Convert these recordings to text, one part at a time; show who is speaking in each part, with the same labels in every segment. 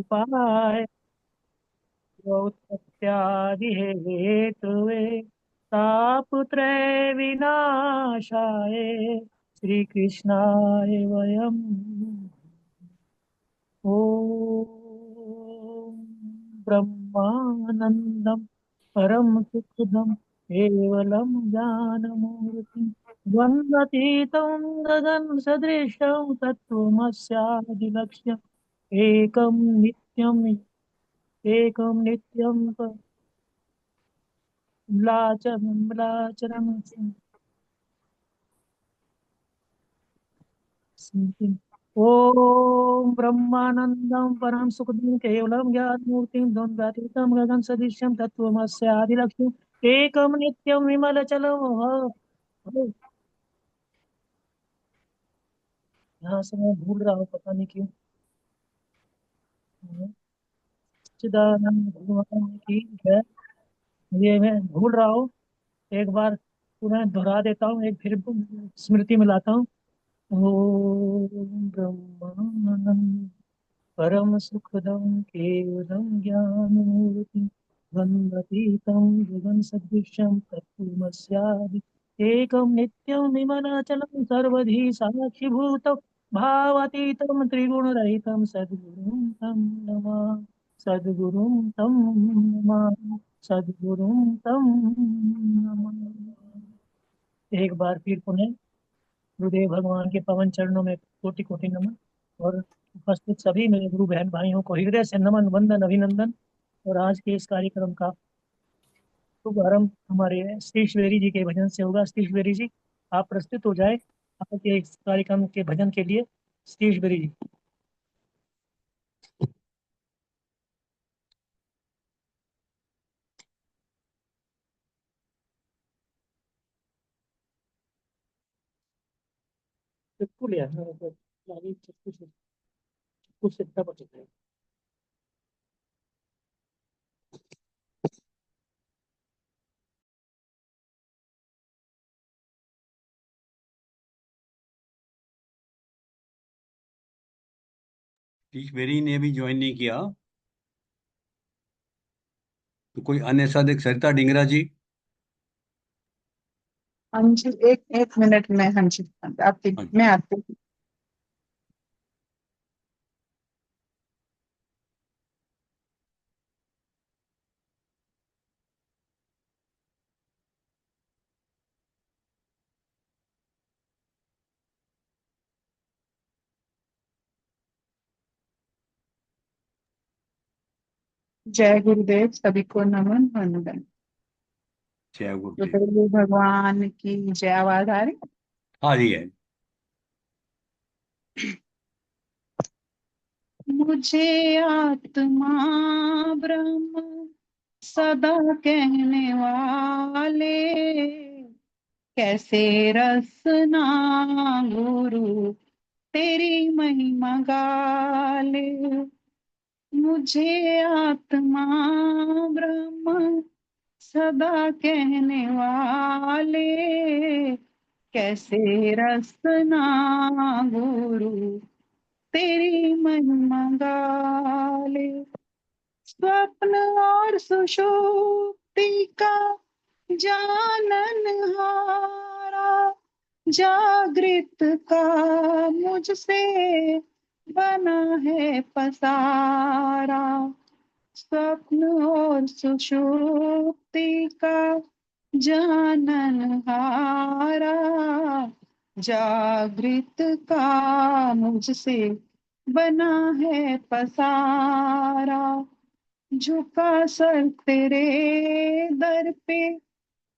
Speaker 1: उपाय उत्पत्त्यादि हेतुवे तापत्रय विनाशाय श्री कृष्णाय वयम् ओम ब्रह्मानंदम परम सुखदम केवलम ज्ञानमूर्तिम् द्वन्द्वतीतं गगन सदृशं तत्त्वमस्यादिलक्ष्यम् एकं नित्यं म्लाचरम् ओम ब्रह्मानंदम परम सुखदम केवलम ज्ञानमूर्तिं द्वन्द्वातीतं गगन सदृशं तत्त्वमस्यादिलक्ष्यम् एकं नित्यं विमलचलम् यहाँ से मैं भूल रहा हूँ, पता नहीं क्यों। चिदानंद भगवान की है, ये मैं भूल रहा हूँ। एक बार पुनः दोहरा देता हूँ, एक फिर स्मृति में लाता हूँ। ओम ब्रह्मानंद परम सुखदं केवलं ज्ञानमूर्तिं द्वन्द्वतीतं गगन सदृशं तत्त्वमस्यादि एकं नित्यं विमलाचलं सर्वधी साक्षिभूतं भावातीतं त्रिगुणरहितं सद्गुरुं तं नमः सद्गुरुं तं नमः सद्गुरुं तं नमः। एक बार फिर पुनः गुरुदेव भगवान के पवन चरणों में कोटि कोटि नमन। और उपस्थित सभी मेरे गुरु बहन भाइयों को हृदय से नमन वंदन अभिनंदन। और आज के इस कार्यक्रम का शुभारंभ हमारे सतीश बेरी जी के भजन से होगा। सतीश बेरी जी, आप प्रस्तुत हो जाए आज के इस कार्यक्रम के भजन के लिए। सतीश बेरी जी। बिल्कुल यार, कुछ इतना पता है।
Speaker 2: ईश्वरी ने भी ज्वाइन नहीं किया, तो कोई अन्य साधक सरिता डिंगरा जी।
Speaker 3: हाँ जी, एक एक मिनट में। हाँ जी, आती
Speaker 2: हाँ,
Speaker 3: मैं आती हूँ। जय गुरुदेव, सभी को नमन वंदन।
Speaker 2: जय गुरुदेव।
Speaker 3: गुरुदेव भगवान की जय। आवाज आ रही?
Speaker 2: हाँ जी है।
Speaker 3: मुझे आत्मा ब्रह्म सदा कहने वाले, कैसे रसना गुरु तेरी महिमा गाले। मुझे आत्मा ब्रह्म सदा कहने वाले, कैसे रसना गुरु तेरी महिमा गाले। स्वप्न और सुषुप्ति का जानन हारा, जागृत का मुझसे बना है पसारा। स्वप्न और सुषुप्ति का जानन हारा, जागृत का मुझसे बना है पसारा। झुका सर तेरे दर पे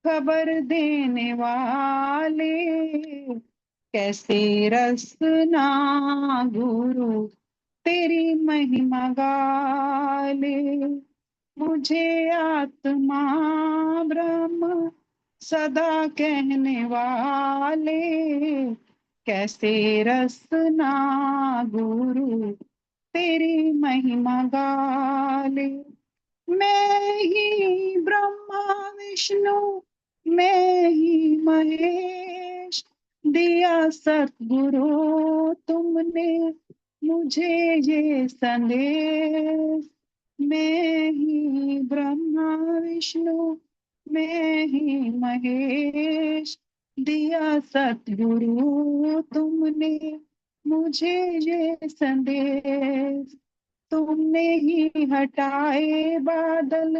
Speaker 3: खबर देने वाले, कैसे रसना गुरु तेरी महिमा गाले। मुझे आत्मा ब्रह्म सदा कहने वाले, कैसे रसना गुरु तेरी महिमा गाले। मैं ही ब्रह्मा विष्णु, मैं ही महेश, दिया सतगुरु तुमने मुझे ये संदेश, मैं ही ब्रह्मा विष्णु, मैं ही महेश, दिया सतगुरु तुमने मुझे ये संदेश। तुमने ही हटाए बादल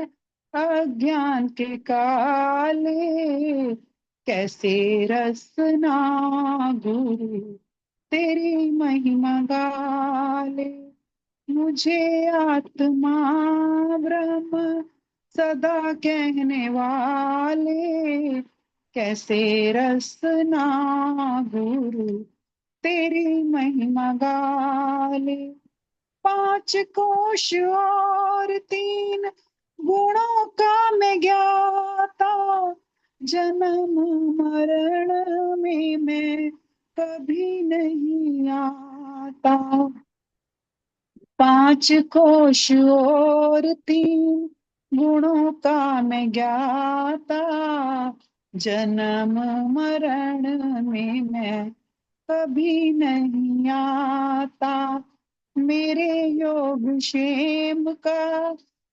Speaker 3: अज्ञान के काले, कैसे रसना गुरु तेरी महिमा गाले। मुझे आत्मा ब्रह्म सदा कहने वाले, कैसे रसना गुरु तेरी महिमा गाले। पांच कोश और तीन गुणों का मैं ज्ञाता, जन्म मरण में मैं कभी नहीं आता। पांच कोश और तीन गुणों का मैं ज्ञाता, जन्म मरण में मैं कभी नहीं आता। मेरे योग क्षेम का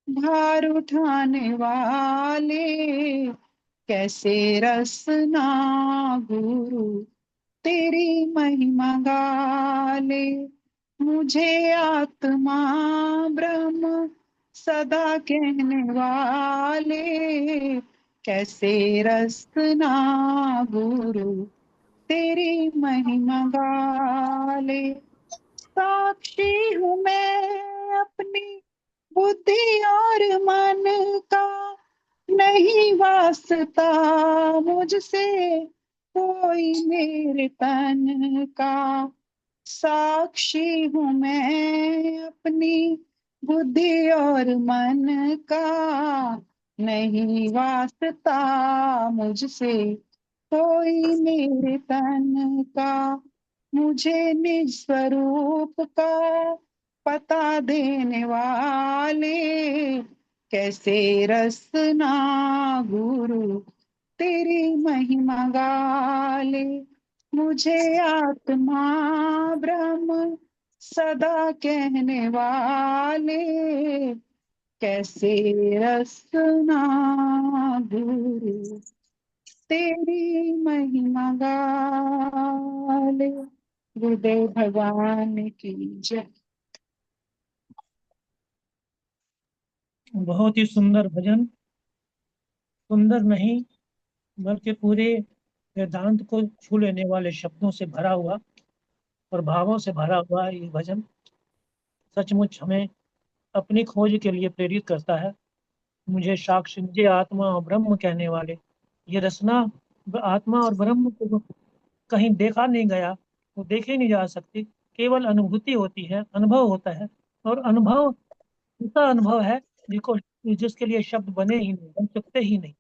Speaker 3: भार उठाने वाले, कैसे रसना गुरु तेरी महिमा गाले। मुझे आत्मा ब्रह्म सदा कहने वाले, कैसे रसना गुरु तेरी महिमा गाले। साक्षी हूँ मैं अपनी बुद्धि और मन का, नहीं वास्ता मुझसे कोई मेरे तन का। साक्षी हूँ मैं अपनी बुद्धि और मन का, नहीं वास्ता मुझसे कोई मेरे तन का। मुझे निज स्वरूप का पता देने वाले, कैसे रसना गुरु तेरी महिमा गाले। मुझे आत्मा ब्रह्म सदा कहने वाले, कैसे रसना गुरु तेरी महिमा गाले। गुरुदेव भगवान की जय।
Speaker 1: बहुत ही सुंदर भजन, सुंदर नहीं बल्कि पूरे वेदांत को छू लेने वाले शब्दों से भरा हुआ और भावों से भरा हुआ ये भजन सचमुच हमें अपनी खोज के लिए प्रेरित करता है। मुझे साक्ष्य, मुझे आत्मा और ब्रह्म कहने वाले, ये रचना आत्मा और ब्रह्म को कहीं देखा नहीं गया, वो देखे नहीं जा सकती, केवल अनुभूति होती है, अनुभव होता है। और अनुभव ऐसा अनुभव है जिसको, जिसके लिए शब्द बने ही नहीं, बन सकते ही नहीं।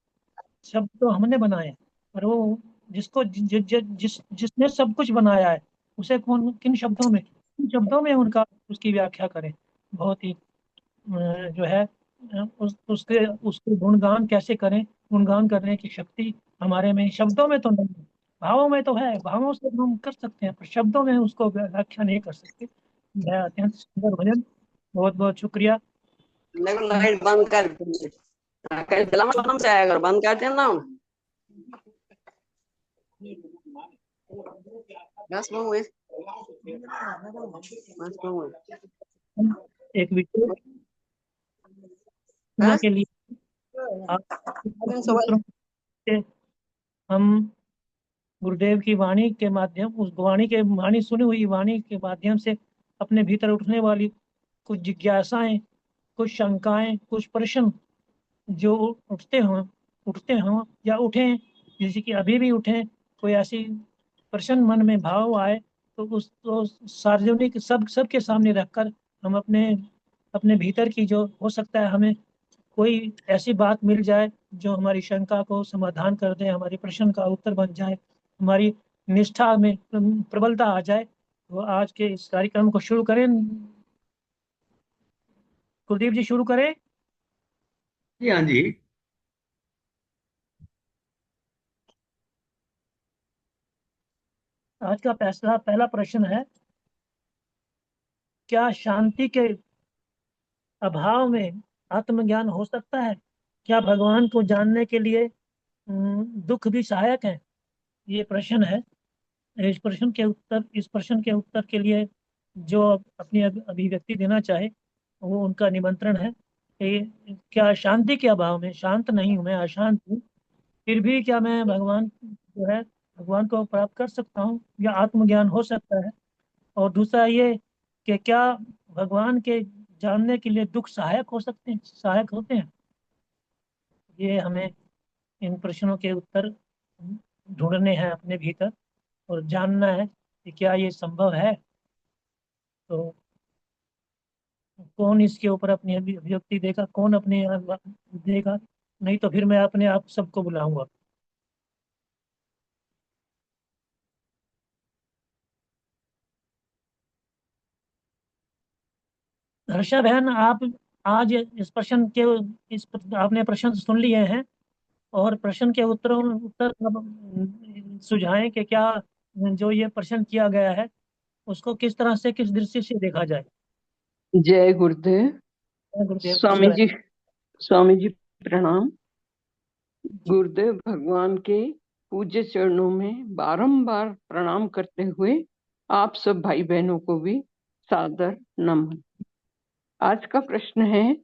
Speaker 1: शब्द तो हमने बनाए हैं, पर वो जिसको जिसने सब कुछ बनाया है, उसे कौन, किन शब्दों में उनका, उसकी व्याख्या करें। बहुत ही जो है उसके उसके गुणगान कैसे करें। गुणगान करने की शक्ति हमारे में, शब्दों में तो नहीं है, भावों में तो है। भावों से हम कर सकते हैं, पर शब्दों में उसको व्याख्या नहीं कर सकते। यह अत्यंत सुंदर भजन, बहुत बहुत शुक्रिया।
Speaker 4: देखो लाइट बंद कर दी। कहीं फिल्म फिल्म से आया कर बंद कर देना। बस मूवी बस मूवी
Speaker 1: एक विशेष
Speaker 4: हाँ
Speaker 1: के लिए आप
Speaker 4: दिन सुबह
Speaker 1: सूत्रों से हम गुरुदेव की वाणी के माध्यम, उस वाणी सुनी हुई वाणी के माध्यम से अपने भीतर उठने वाली कुछ जिज्ञासाएं, कुछ शंकाएं, कुछ प्रश्न जो उठते हों या उठें, जैसे कि अभी भी उठें, कोई ऐसी प्रश्न मन में भाव आए, तो उसको सार्वजनिक सबके सामने रखकर हम अपने अपने भीतर की, जो हो सकता है हमें कोई ऐसी बात मिल जाए जो हमारी शंका को समाधान कर दे, हमारी प्रश्न का उत्तर बन जाए, हमारी निष्ठा में प्रबलता आ जाए। तो आज के इस कार्यक्रम को शुरू करें। कुलदीप जी शुरू करें।
Speaker 2: जी हाँ जी।
Speaker 1: आज का पहला प्रश्न है, क्या शांति के अभाव में आत्मज्ञान हो सकता है? क्या भगवान को जानने के लिए दुख भी सहायक है? ये प्रश्न है। इस प्रश्न के उत्तर के लिए जो अपनी अभिव्यक्ति देना चाहे वो उनका निमंत्रण है कि क्या शांति के अभाव में, शांत नहीं हूँ मैं, अशांत हूँ, फिर भी क्या मैं भगवान जो है भगवान को प्राप्त कर सकता हूँ या आत्मज्ञान हो सकता है? और दूसरा ये कि क्या भगवान के जानने के लिए दुख सहायक हो सकते हैं, सहायक होते हैं? ये हमें इन प्रश्नों के उत्तर ढूंढने हैं अपने भीतर और जानना है कि क्या ये संभव है। तो कौन इसके ऊपर अपनी अभिव्यक्ति देगा, कौन अपने देगा? नहीं तो फिर मैं अपने आप सबको बुलाऊंगा। हर्षा बहन, आप आज इस प्रश्न के आपने प्रश्न सुन लिए हैं और प्रश्न के उत्तर अब सुझाएं कि क्या जो ये प्रश्न किया गया है उसको किस तरह से, किस दृष्टि से देखा जाए।
Speaker 5: जय गुरुदेव।
Speaker 1: गुरुदेव
Speaker 5: स्वामी जी, स्वामी जी प्रणाम। गुरुदेव भगवान के पूज्य चरणों में बारंबार प्रणाम करते हुए आप सब भाई बहनों को भी सादर नमन। आज का प्रश्न है,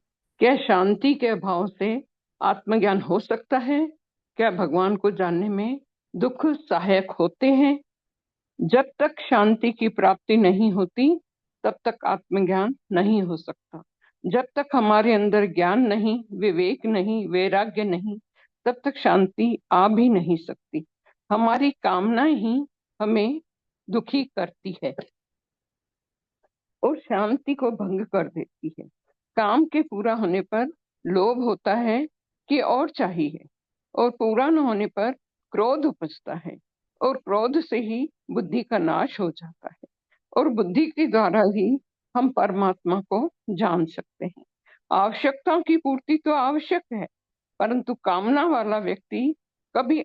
Speaker 5: क्या शांति के अभाव से आत्मज्ञान हो सकता है? क्या भगवान को जानने में दुख सहायक होते हैं? जब तक शांति की प्राप्ति नहीं होती तब तक आत्मज्ञान नहीं हो सकता। जब तक हमारे अंदर ज्ञान नहीं, विवेक नहीं, वैराग्य नहीं, तब तक शांति आ भी नहीं सकती। हमारी कामना ही हमें दुखी करती है और शांति को भंग कर देती है। काम के पूरा होने पर लोभ होता है कि और चाहिए, और पूरा न होने पर क्रोध उपजता है, और क्रोध से ही बुद्धि का नाश हो जाता है, और बुद्धि के द्वारा ही हम परमात्मा को जान सकते हैं। आवश्यकताओं की पूर्ति तो आवश्यक है, परंतु कामना वाला व्यक्ति कभी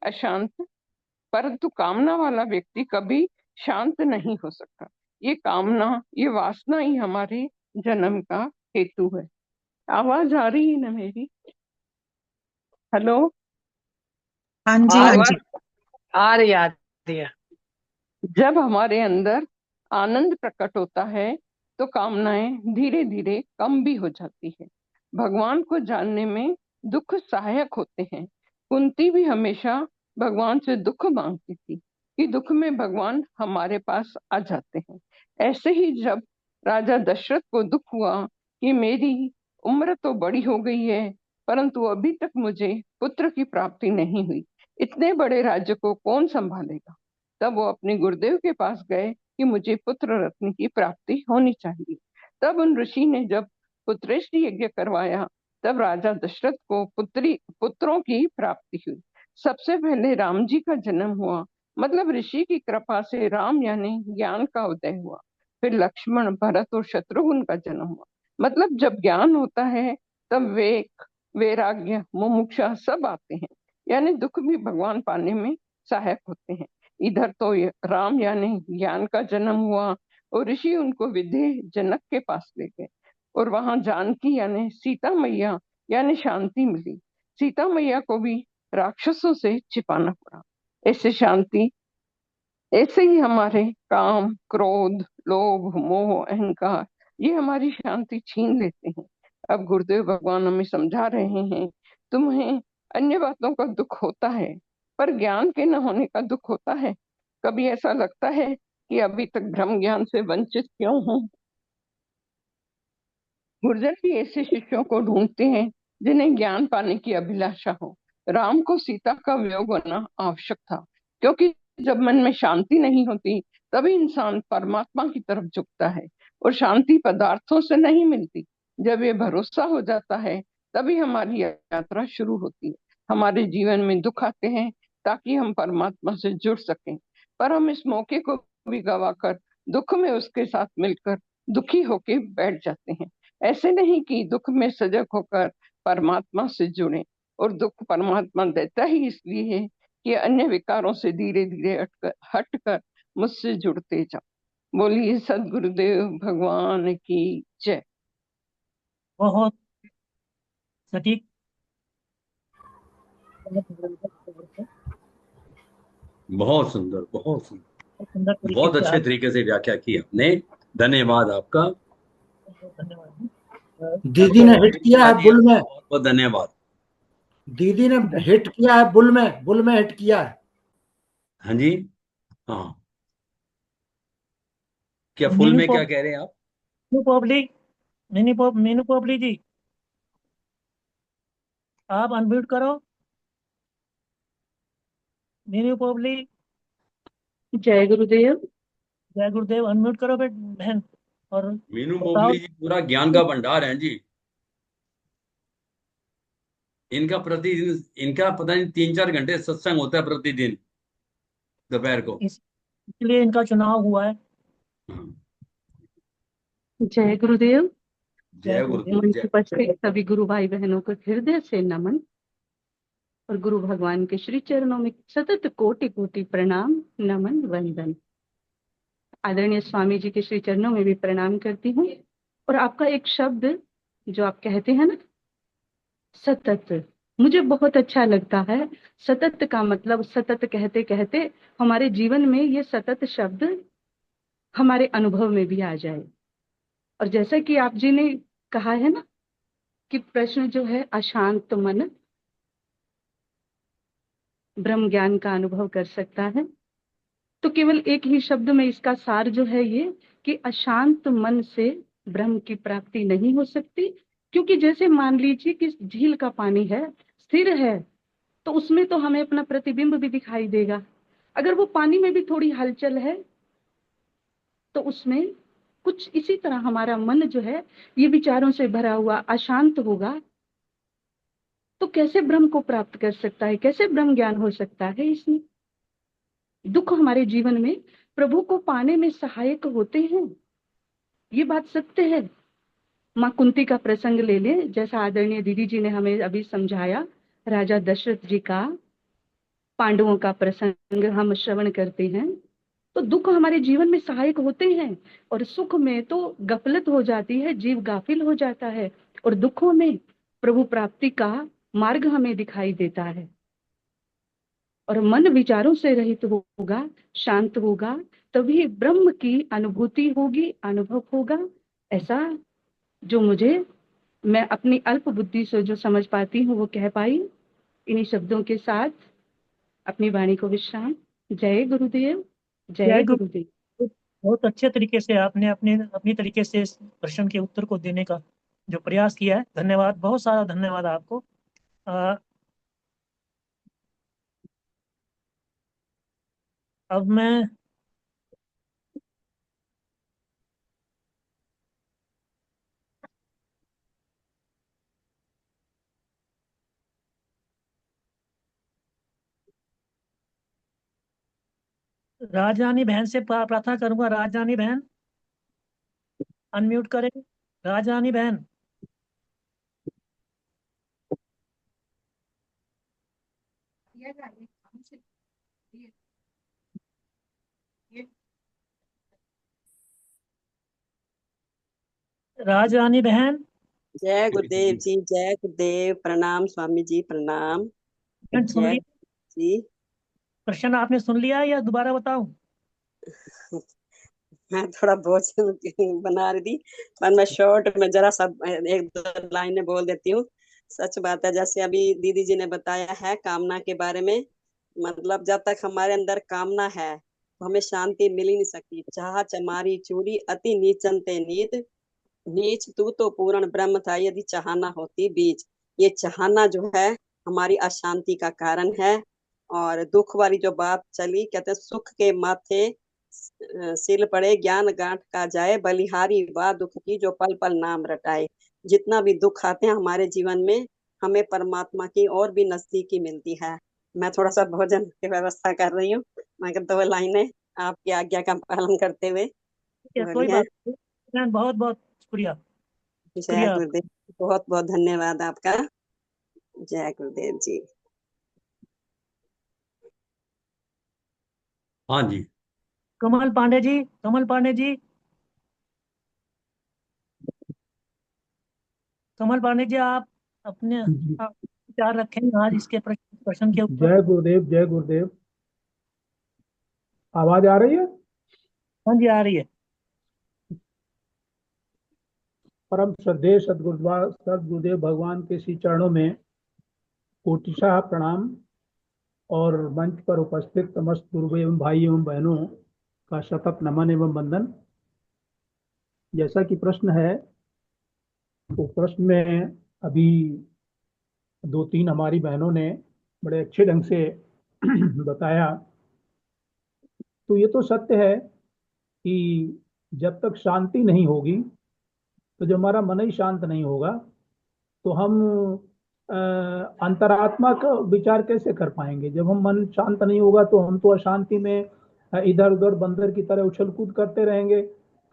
Speaker 5: कभी शांत नहीं हो सकता। ये कामना, ये वासना ही हमारे जन्म का हेतु है। आवाज आ रही है ना मेरी? हेलो,
Speaker 3: हाँ जी, हाँ जी।
Speaker 4: आ रही है।
Speaker 5: जब हमारे अंदर आनंद प्रकट होता है तो कामनाएं धीरे धीरे कम भी हो जाती है। भगवान को जानने में दुख सहायक होते हैं। कुंती भी हमेशा भगवान से दुख मांगती थी कि दुख में भगवान हमारे पास आ जाते हैं। ऐसे ही जब राजा दशरथ को दुख हुआ कि मेरी उम्र तो बड़ी हो गई है, परंतु अभी तक मुझे पुत्र की प्राप्ति नहीं हुई, इतने बड़े राज्य को कौन संभालेगा, तब वो अपने गुरुदेव के पास गए कि मुझे पुत्र रत्न की प्राप्ति होनी चाहिए। तब उन ऋषि ने जब पुत्रेष्टि यज्ञ करवाया, तब राजा दशरथ को पुत्रों की प्राप्ति हुई। सबसे पहले राम जी का जन्म हुआ, मतलब ऋषि की कृपा से राम यानी ज्ञान का उदय हुआ। फिर लक्ष्मण, भरत और शत्रुघ्न का जन्म हुआ, मतलब जब ज्ञान होता है तब विवेक, वैराग्य, मुमुक्षा सब आते हैं, यानी दुख भी भगवान पाने में सहायक होते हैं। इधर तो राम यानी ज्ञान का जन्म हुआ और ऋषि उनको विधेय जनक के पास ले गए, और वहां जानकी यानी सीता मैया यानी शांति मिली। सीता मैया को भी राक्षसों से छिपाना पड़ा। ऐसे ही हमारे काम, क्रोध, लोभ, मोह, अहंकार ये हमारी शांति छीन लेते हैं। अब गुरुदेव भगवान हमें समझा रहे हैं, तुम्हें अन्य बातों का दुख होता है पर ज्ञान के न होने का दुख होता है। कभी ऐसा लगता है कि अभी तक ब्रह्म ज्ञान से वंचित क्यों हूँ? गुर्जर भी ऐसे शिष्यों को ढूंढते हैं जिन्हें ज्ञान पाने की अभिलाषा हो। राम को सीता का वियोग होना आवश्यक था, क्योंकि जब मन में शांति नहीं होती तभी इंसान परमात्मा की तरफ झुकता है, और शांति पदार्थों से नहीं मिलती। जब ये भरोसा हो जाता है तभी हमारी यात्रा शुरू होती है। हमारे जीवन में दुख आते हैं ताकि हम परमात्मा से जुड़ सकें, पर हम इस मौके को भी गवाकर दुख में उसके साथ मिलकर दुखी होके बैठ जाते हैं। ऐसे नहीं कि दुख में सजग होकर परमात्मा से जुड़े, और दुख परमात्मा देता ही इसलिए है कि अन्य विकारों से धीरे धीरे हटकर मुझसे जुड़ते जाओ। बोलिए सदगुरुदेव भगवान की जय।
Speaker 1: बहुत सटीक,
Speaker 2: बहुत सुंदर, बहुत सुंदर,
Speaker 1: सुंदर तरीके
Speaker 2: बहुत
Speaker 1: से
Speaker 2: अच्छे
Speaker 1: आप,
Speaker 2: तरीके से व्याख्या की आपने। धन्यवाद आपका।
Speaker 1: धन्यवाद।
Speaker 6: दीदी ने हिट किया है बुल में,
Speaker 2: बहुत बहुत धन्यवाद।
Speaker 6: दीदी ने हिट किया है बुल में हिट किया है।
Speaker 2: हाँ जी, हाँ, क्या फुल
Speaker 1: मीनू
Speaker 2: में क्या कह रहे हैं आप?
Speaker 1: पोपली, मीनू पोपली जी, आप अनम्यूट करो। मीनू पोपली,
Speaker 3: जय गुरुदेव।
Speaker 1: जय गुरुदेव, अनम्यूट करो बहन, और
Speaker 2: मीनू
Speaker 1: बताओ।
Speaker 2: मोगली जी पूरा ज्ञान का भंडार है जी। इनका प्रतिदिन, इनका पता नहीं 3-4 घंटे सत्संग होता है प्रतिदिन दोपहर को।
Speaker 1: इसलिए इनका चुनाव हुआ है।
Speaker 2: हाँ,
Speaker 3: जय गुरुदेव।
Speaker 2: जय गुरुदेव
Speaker 3: मंच
Speaker 2: जय।
Speaker 3: पर उपस्थित सभी गुरु भाई बहनों को हृदय से नमन और गुरु भगवान के श्री चरणों में सतत कोटि कोटि प्रणाम, नमन, वंदन। आदरणीय स्वामी जी के श्री चरणों में भी प्रणाम करती हूँ। और आपका एक शब्द जो आप कहते हैं ना, सतत, मुझे बहुत अच्छा लगता है। सतत का मतलब, सतत कहते कहते हमारे जीवन में ये सतत शब्द हमारे अनुभव में भी आ जाए। और जैसा कि आप जी ने कहा है ना कि प्रश्न जो है, अशांत मन ब्रह्म ज्ञान का अनुभव कर सकता है, तो केवल एक ही शब्द में इसका सार जो है ये कि अशांत मन से ब्रह्म की प्राप्ति नहीं हो सकती। क्योंकि जैसे मान लीजिए कि झील का पानी है, स्थिर है, तो उसमें तो हमें अपना प्रतिबिंब भी दिखाई देगा। अगर वो पानी में भी थोड़ी हलचल है तो उसमें कुछ इसी तरह हमारा मन जो है ये विचारों से भरा हुआ अशांत होगा, तो कैसे ब्रह्म को प्राप्त कर सकता है, कैसे ब्रह्म ज्ञान हो सकता है। इसमें दुख हमारे जीवन में प्रभु को पाने में सहायक होते हैं, ये बात सत्य है। माँ कुंती का प्रसंग ले लें, जैसा आदरणीय दीदी जी ने हमें अभी समझाया, राजा दशरथ जी का, पांडवों का प्रसंग हम श्रवण करते हैं, तो दुख हमारे जीवन में सहायक होते हैं। और सुख में तो गफलत हो जाती है, जीव गाफिल हो जाता है, और दुखों में प्रभु प्राप्ति का मार्ग हमें दिखाई देता है। और मन विचारों से रहित होगा, शांत होगा, तभी ब्रह्म की अनुभूति होगी, अनुभव होगा। ऐसा जो मैं अपनी अल्प बुद्धि से जो समझ पाती हूँ वो कह पाई। इन्हीं शब्दों के साथ अपनी वाणी को विश्राम। जय गुरुदेव, जय
Speaker 1: जय
Speaker 3: गुरुदेव।
Speaker 1: बहुत अच्छे तरीके से आपने अपने अपनी तरीके से इस प्रश्न के उत्तर को देने का जो प्रयास किया है, धन्यवाद, बहुत सारा धन्यवाद आपको। अब मैं राजरानी बहन से प्रार्थना करूंगा। राजरानी बहन, अनम्यूट करें। राजरानी बहन, राजरानी बहन,
Speaker 4: जय गुरुदेव जी, जय गुरुदेव, प्रणाम स्वामी जी, प्रणाम।
Speaker 1: सुन
Speaker 4: जय
Speaker 1: लिया
Speaker 4: जी।
Speaker 1: प्रश्न? आपने सुन लिया या दोबारा बताऊं?
Speaker 4: मैं थोड़ा भोजन बना रही थी, पर मैं शॉर्ट में जरा सा 1-2 लाइनें बोल देती हूँ। सच बात है, जैसे अभी दीदी जी ने बताया है कामना के बारे में, मतलब जब तक हमारे अंदर कामना है तो हमें शांति मिल ही नहीं सकती। चाह चमारी चूड़ी अति नीचनते नीत, नीच तू तो पूर्ण ब्रह्म था यदि चाहना होती बीज। ये चाहना जो है हमारी अशांति का कारण है। और दुख वाली जो बात चली, कहते हैं सुख के माथे सिल पड़े ज्ञान गांठ का जाए, बलिहारी वाह दुख की जो पल पल नाम रटाए। जितना भी दुख आते हैं हमारे जीवन में, हमें परमात्मा की और भी नजदीकी मिलती है। मैं थोड़ा सा भोजन की व्यवस्था कर रही हूँ, मगर 2 लाइनें आपकी आज्ञा का पालन करते हुए
Speaker 1: ठीक है, कोई
Speaker 4: बोलिए।
Speaker 1: बात नहीं। बहन, बहुत बहुत शुक्रिया,
Speaker 4: जय
Speaker 1: शुक्रिया आपका।
Speaker 4: गुरुदेव, बहुत बहुत धन्यवाद आपका। जय गुरुदेव जी।
Speaker 2: हाँ जी,
Speaker 1: कमल पांडे जी, कमल पांडे जी, कमल पांडे जी, आप अपने
Speaker 7: जी।
Speaker 1: आप विचार रखें आज इसके प्रश्न के ऊपर।
Speaker 7: जय गुरुदेव, जय गुरुदेव। आवाज आ रही है?
Speaker 1: हाँ जी, आ रही है।
Speaker 7: परम श्रद्धेय सदगुरुदेव भगवान के श्री चरणों में कोटिशाह प्रणाम और मंच पर उपस्थित समस्त गुरु एवं भाई एवं बहनों का शतत नमन एवं वंदन। जैसा कि प्रश्न है, तो प्रश्न में अभी दो तीन हमारी बहनों ने बड़े अच्छे ढंग से बताया। तो ये तो सत्य है कि जब तक शांति नहीं होगी, तो जब हमारा मन ही शांत नहीं होगा, तो हम अंतरात्मा का विचार कैसे कर पाएंगे? जब हम मन शांत नहीं होगा तो हम तो अशांति में इधर उधर बंदर की तरह उछल कूद करते रहेंगे,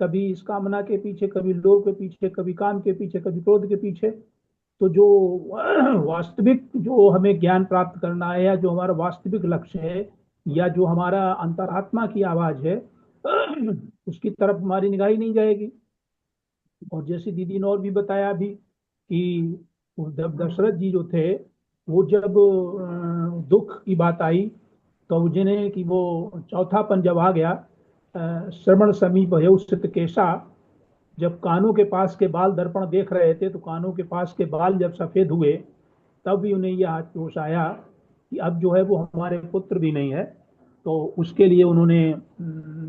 Speaker 7: कभी इस कामना के पीछे, कभी लोभ के पीछे, कभी काम के पीछे, कभी क्रोध के पीछे। तो जो वास्तविक जो हमें ज्ञान प्राप्त करना है, या जो हमारा वास्तविक लक्ष्य है, या जो हमारा अंतरात्मा की आवाज है, उसकी तरफ हमारी निगाह ही नहीं जाएगी। और जैसे दीदी ने और भी बताया अभी कि जब दशरथ जी जो थे, वो जब दुख की बात आई, तो जिन्हें कि वो चौथापन जब आ गया, श्रवण समीप है स्थित केशा, जब कानों के पास के बाल दर्पण देख रहे थे, तो कानों के पास के बाल जब सफेद हुए, तब भी उन्हें यह जोश आया कि अब जो है वो हमारे पुत्र भी नहीं है। तो उसके लिए उन्होंने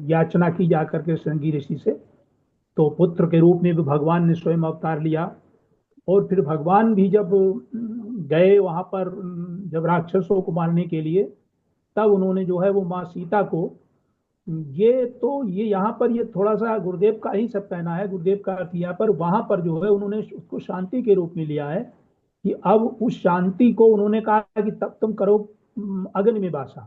Speaker 7: याचना की जा करके श्रृंगी ऋषि से। तो पुत्र के रूप में भी भगवान ने स्वयं अवतार लिया। और फिर भगवान भी जब गए वहां पर, जब राक्षसों को मारने के लिए, तब उन्होंने जो है वो माँ सीता को, ये यहाँ पर ये थोड़ा सा गुरुदेव का ही सब कहना है, गुरुदेव का अर्थ यहाँ पर, वहां पर जो है उन्होंने उसको शांति के रूप में लिया है कि अब उस शांति को उन्होंने कहा कि तब तुम करो अग्नि में वासा,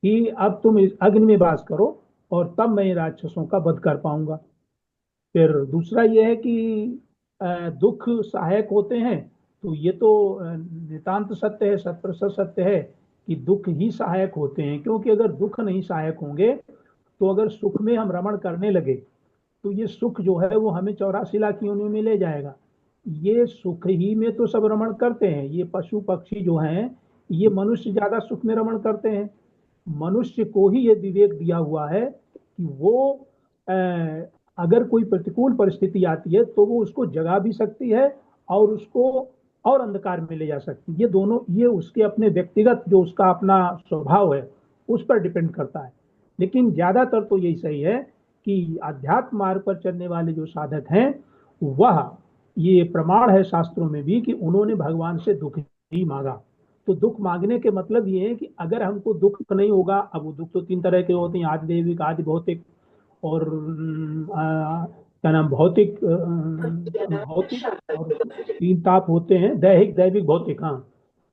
Speaker 7: कि अब तुम इस अग्नि में वास करो और तब मैं राक्षसों का वध कर पाऊंगा। फिर दूसरा ये है कि दुख सहायक होते हैं, तो ये तो नितांत सत्य है, शत प्रतिशत सत्य है कि दुख ही सहायक होते हैं। क्योंकि अगर दुख नहीं सहायक होंगे, तो अगर सुख में हम रमण करने लगे, तो ये सुख जो है वो हमें 84 लाख योनियों में ले जाएगा। ये सुख ही में तो सब रमण करते हैं। ये पशु पक्षी जो हैं, ये मनुष्य ज्यादा सुख में रमण करते हैं। मनुष्य को ही ये विवेक दिया हुआ है कि वो अगर कोई प्रतिकूल परिस्थिति आती है, तो वो उसको जगा भी सकती है और उसको और अंधकार में ले जा सकती है। ये दोनों, ये उसके अपने व्यक्तिगत जो उसका अपना स्वभाव है, उस पर डिपेंड करता है। लेकिन ज्यादातर तो यही सही है कि आध्यात्म मार्ग पर चलने वाले जो साधक हैं, वह, ये प्रमाण है शास्त्रों में भी कि उन्होंने भगवान से दुख ही मांगा। तो दुख मांगने के मतलब ये है कि अगर हमको दुख नहीं होगा, अब वो दुख तो तीन तरह के होते हैं, आदि दैविक, आदि भौतिक, और क्या नाम, भौतिक, भौतिक और तीन ताप होते हैं, दैहिक, दैविक, भौतिक। हाँ,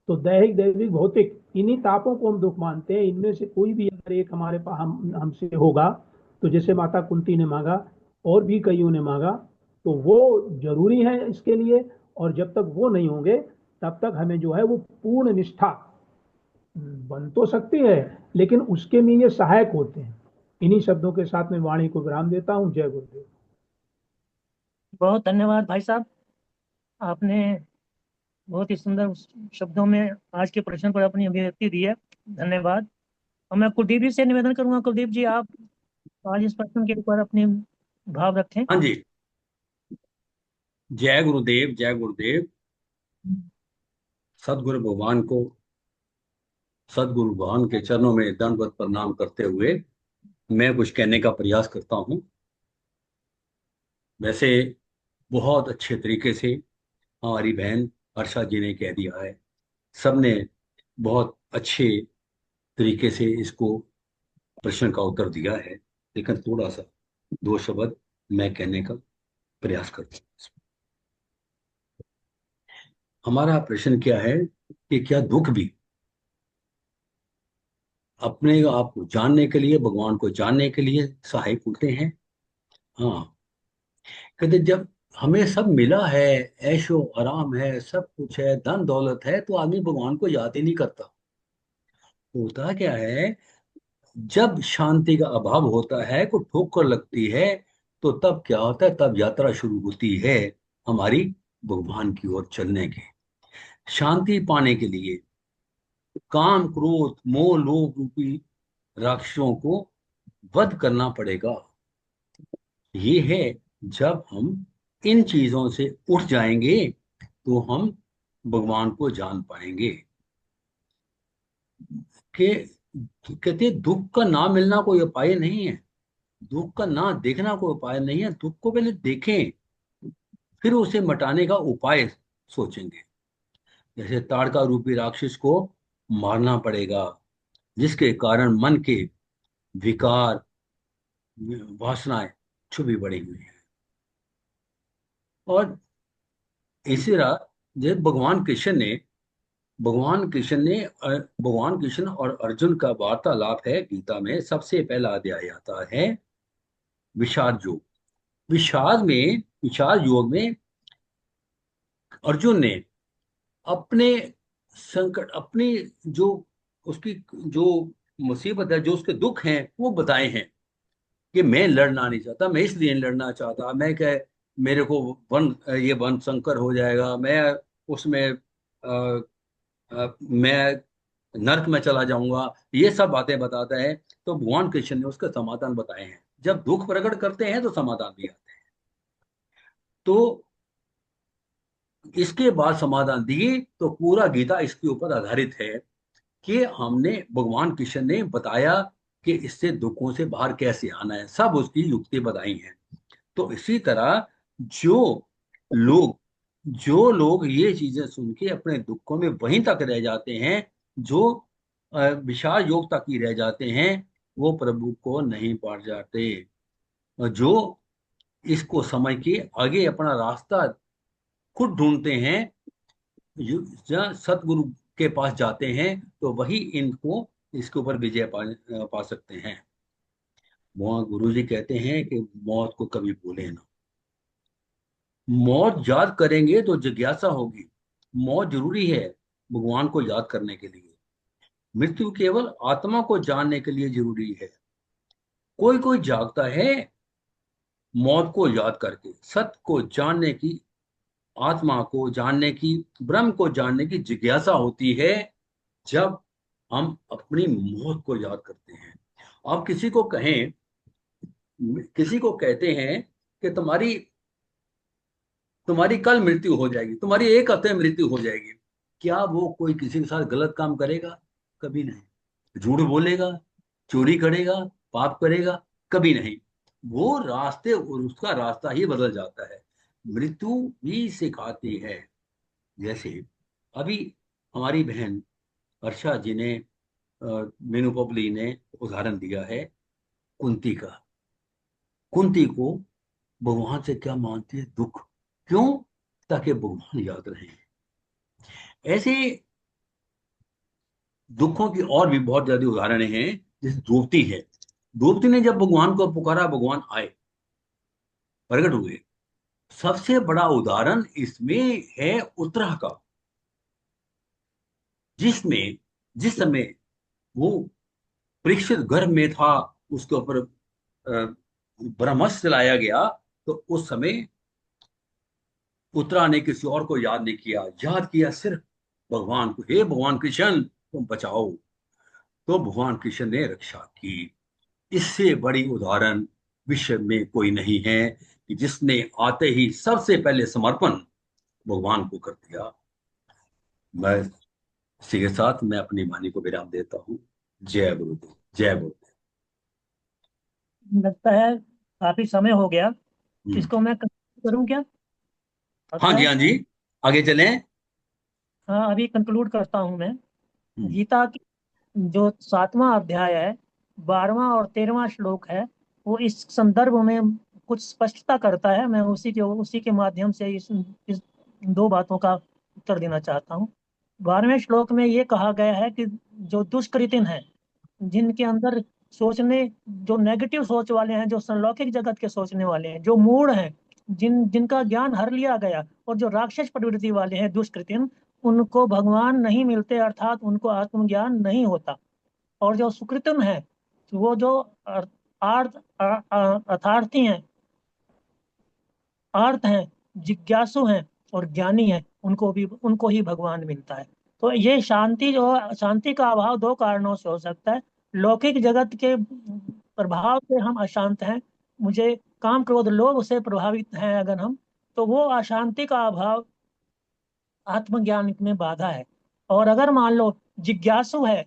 Speaker 7: तो दैहिक, दैविक, भौतिक, इन्हीं तापों को हम दुख मानते हैं। इनमें से कोई भी अगर एक हमारे पास हमसे होगा, तो जैसे माता कुंती ने मांगा और भी कईयों ने मांगा, तो वो जरूरी है इसके लिए। और जब तक वो नहीं होंगे, तब तक हमें जो है वो पूर्ण निष्ठा बन तो सकती है, लेकिन उसके लिए ये सहायक होते हैं। इन्हीं शब्दों के साथ मैं वाणी को विराम देता हूँ। जय गुरुदेव।
Speaker 1: बहुत धन्यवाद भाई साहब, आपने बहुत ही सुंदर शब्दों में आज के प्रश्न पर अपनी अभिव्यक्ति दी है। धन्यवाद। और मैं कुलदीप जी से निवेदन करूंगा, कुलदीप जी आप आज इस प्रश्न के ऊपर अपने भाव रखें।
Speaker 2: हाँ जी। जय गुरुदेव, जय गुरुदेव। सदगुरु भगवान को, सदगुरु भगवान के चरणों में दंडवत प्रणाम करते हुए मैं कुछ कहने का प्रयास करता हूं। वैसे बहुत अच्छे तरीके से हमारी बहन वर्षा जी ने कह दिया है, सबने बहुत अच्छे तरीके से इसको प्रश्न का उत्तर दिया है। लेकिन थोड़ा सा दो शब्द मैं कहने का प्रयास करता हूँ। हमारा प्रश्न क्या है कि क्या दुख भी अपने आप को जानने के लिए, भगवान को जानने के लिए सहायक होते हैं? हाँ, कहते जब हमें सब मिला है, ऐशो आराम है, सब कुछ है, धन दौलत है, तो आदमी भगवान को याद ही नहीं करता। होता क्या है, जब शांति का अभाव होता है, को ठोकर लगती है, तो तब क्या होता है? तब यात्रा शुरू होती है हमारी भगवान की ओर चलने की। शांति पाने के लिए काम, क्रोध, मोह, लोभ रूपी राक्षसों को वध करना पड़ेगा। ये है, जब हम इन चीजों से उठ जाएंगे तो हम भगवान को जान पाएंगे। कि कहते हैं, दुख का ना मिलना कोई उपाय नहीं है, दुख का ना देखना कोई उपाय नहीं है। दुख को पहले देखें, फिर उसे मिटाने का उपाय सोचेंगे। जैसे ताड़का रूपी राक्षस को मारना पड़ेगा, जिसके कारण मन के विकार, वासनाएं छुपी पड़ी हुई हैं। और इसी तरह जब भगवान कृष्ण और अर्जुन का वार्तालाप है गीता में, सबसे पहला अध्याय आता है विषाद योग। विषाद योग में अर्जुन ने अपने संकट, अपनी जो उसकी जो मुसीबत है, जो उसके दुख हैं, वो बताए हैं कि मैं लड़ना नहीं चाहता, मैं इसलिए नहीं लड़ना चाहता, मैं क्या, मेरे को ये वन संकर हो जाएगा, मैं उसमें मैं नर्क में चला जाऊंगा, ये सब बातें बताता है। तो भगवान कृष्ण ने उसका समाधान बताए हैं। जब दुख प्रकट करते हैं तो समाधान भी आते हैं। तो इसके बाद समाधान दिए, तो पूरा गीता इसके ऊपर आधारित है कि हमने, भगवान कृष्ण ने बताया कि इससे दुखों से बाहर कैसे आना है, सब उसकी युक्ति बताई हैं। तो इसी तरह जो लोग ये चीजें सुन के अपने दुखों में वहीं तक रह जाते हैं, जो विशाल योग तक ही रह जाते हैं, वो प्रभु को नहीं पा जाते। और जो इसको समझ के आगे अपना रास्ता खुद ढूंढते हैं, जहाँ सतगुरु के पास जाते हैं, तो वही इनको इसके ऊपर विजय पा सकते हैं। वहाँ गुरु जी कहते हैं कि मौत को कभी भूले ना। मौत याद करेंगे तो जिज्ञासा होगी। मौत जरूरी है भगवान को याद करने के लिए। मृत्यु केवल आत्मा को जानने के लिए जरूरी है। कोई कोई जागता है मौत को याद करके, सत्य को जानने की, आत्मा को जानने की, ब्रह्म को जानने की जिज्ञासा होती है जब हम अपनी मौत को याद करते हैं। आप किसी को कहते हैं कि तुम्हारी कल मृत्यु हो जाएगी, तुम्हारी एक हफ्ते में मृत्यु हो जाएगी, क्या वो कोई किसी के साथ गलत काम करेगा? कभी नहीं। झूठ बोलेगा, चोरी करेगा, पाप करेगा? कभी नहीं। वो रास्ते, उसका रास्ता ही बदल जाता है। मृत्यु भी सिखाती है। जैसे अभी हमारी बहन वर्षा जी ने, मीनू पबली ने उदाहरण दिया है कुंती का। कुंती को भगवान से क्या मानती है? दुख। क्यों? ताकि भगवान याद रहे। ऐसे दुखों की और भी बहुत ज्यादा उदाहरण हैं। जैसे द्रौपदी है, द्रौपदी ने जब भगवान को पुकारा, भगवान आए, प्रकट हुए। सबसे बड़ा उदाहरण इसमें है उत्तरा का, जिस समय वो परीक्षित गर्भ में था, उसके ऊपर ब्रह्मास्त्र चलाया गया, तो उस समय उत्तरा ने किसी और को याद नहीं किया, याद किया सिर्फ भगवान को। हे भगवान कृष्ण, तुम बचाओ। तो भगवान कृष्ण ने रक्षा की। इससे बड़ी उदाहरण विश्व में कोई नहीं है कि जिसने आते ही सबसे पहले समर्पण भगवान को कर दिया। मैं इसी के साथ मैं अपनी वाणी को विराम देता हूँ। जय गुरुदेव, जय गुरुदेव।
Speaker 1: लगता है काफी समय हो गया,
Speaker 2: हम्म।
Speaker 1: इसको मैं कंक्लूड करूं क्या?
Speaker 2: हाँ
Speaker 1: लगता
Speaker 2: जी,
Speaker 1: है।
Speaker 2: हाँ जी, आगे चलें।
Speaker 1: हाँ, अभी कंक्लूड करता हूं मैं।
Speaker 2: हम्म।
Speaker 1: गीता की जो 7वां अध्याय है, 12वां और 13वां श्लोक है, वो इस संदर्भ में कुछ स्पष्टता करता है। मैं उसी के माध्यम से इस दो बातों का उत्तर देना चाहता हूँ। 12वें श्लोक में ये कहा गया है कि जो दुष्कृतिन हैं, जिनके अंदर जो नेगेटिव सोच वाले हैं, जो संलौकिक जगत के सोचने वाले हैं, जो मूढ़ हैं, जिनका ज्ञान हर लिया गया, और जो राक्षस प्रवृत्ति वाले हैं, दुष्कृतिन, उनको भगवान नहीं मिलते, अर्थात उनको आत्मज्ञान नहीं होता। और जो सुकृतिन है, तो वो जो अर्थ अर्थार्थी हैं, अर्थ हैं, जिज्ञासु हैं और ज्ञानी हैं, उनको ही भगवान मिलता है। तो ये शांति का अभाव दो कारणों से हो सकता है। लौकिक जगत के प्रभाव से हम अशांत हैं, मुझे काम क्रोध लोभ से प्रभावित हैं अगर हम, तो वो अशांति का अभाव आत्मज्ञान में बाधा है। और अगर मान लो जिज्ञासु है,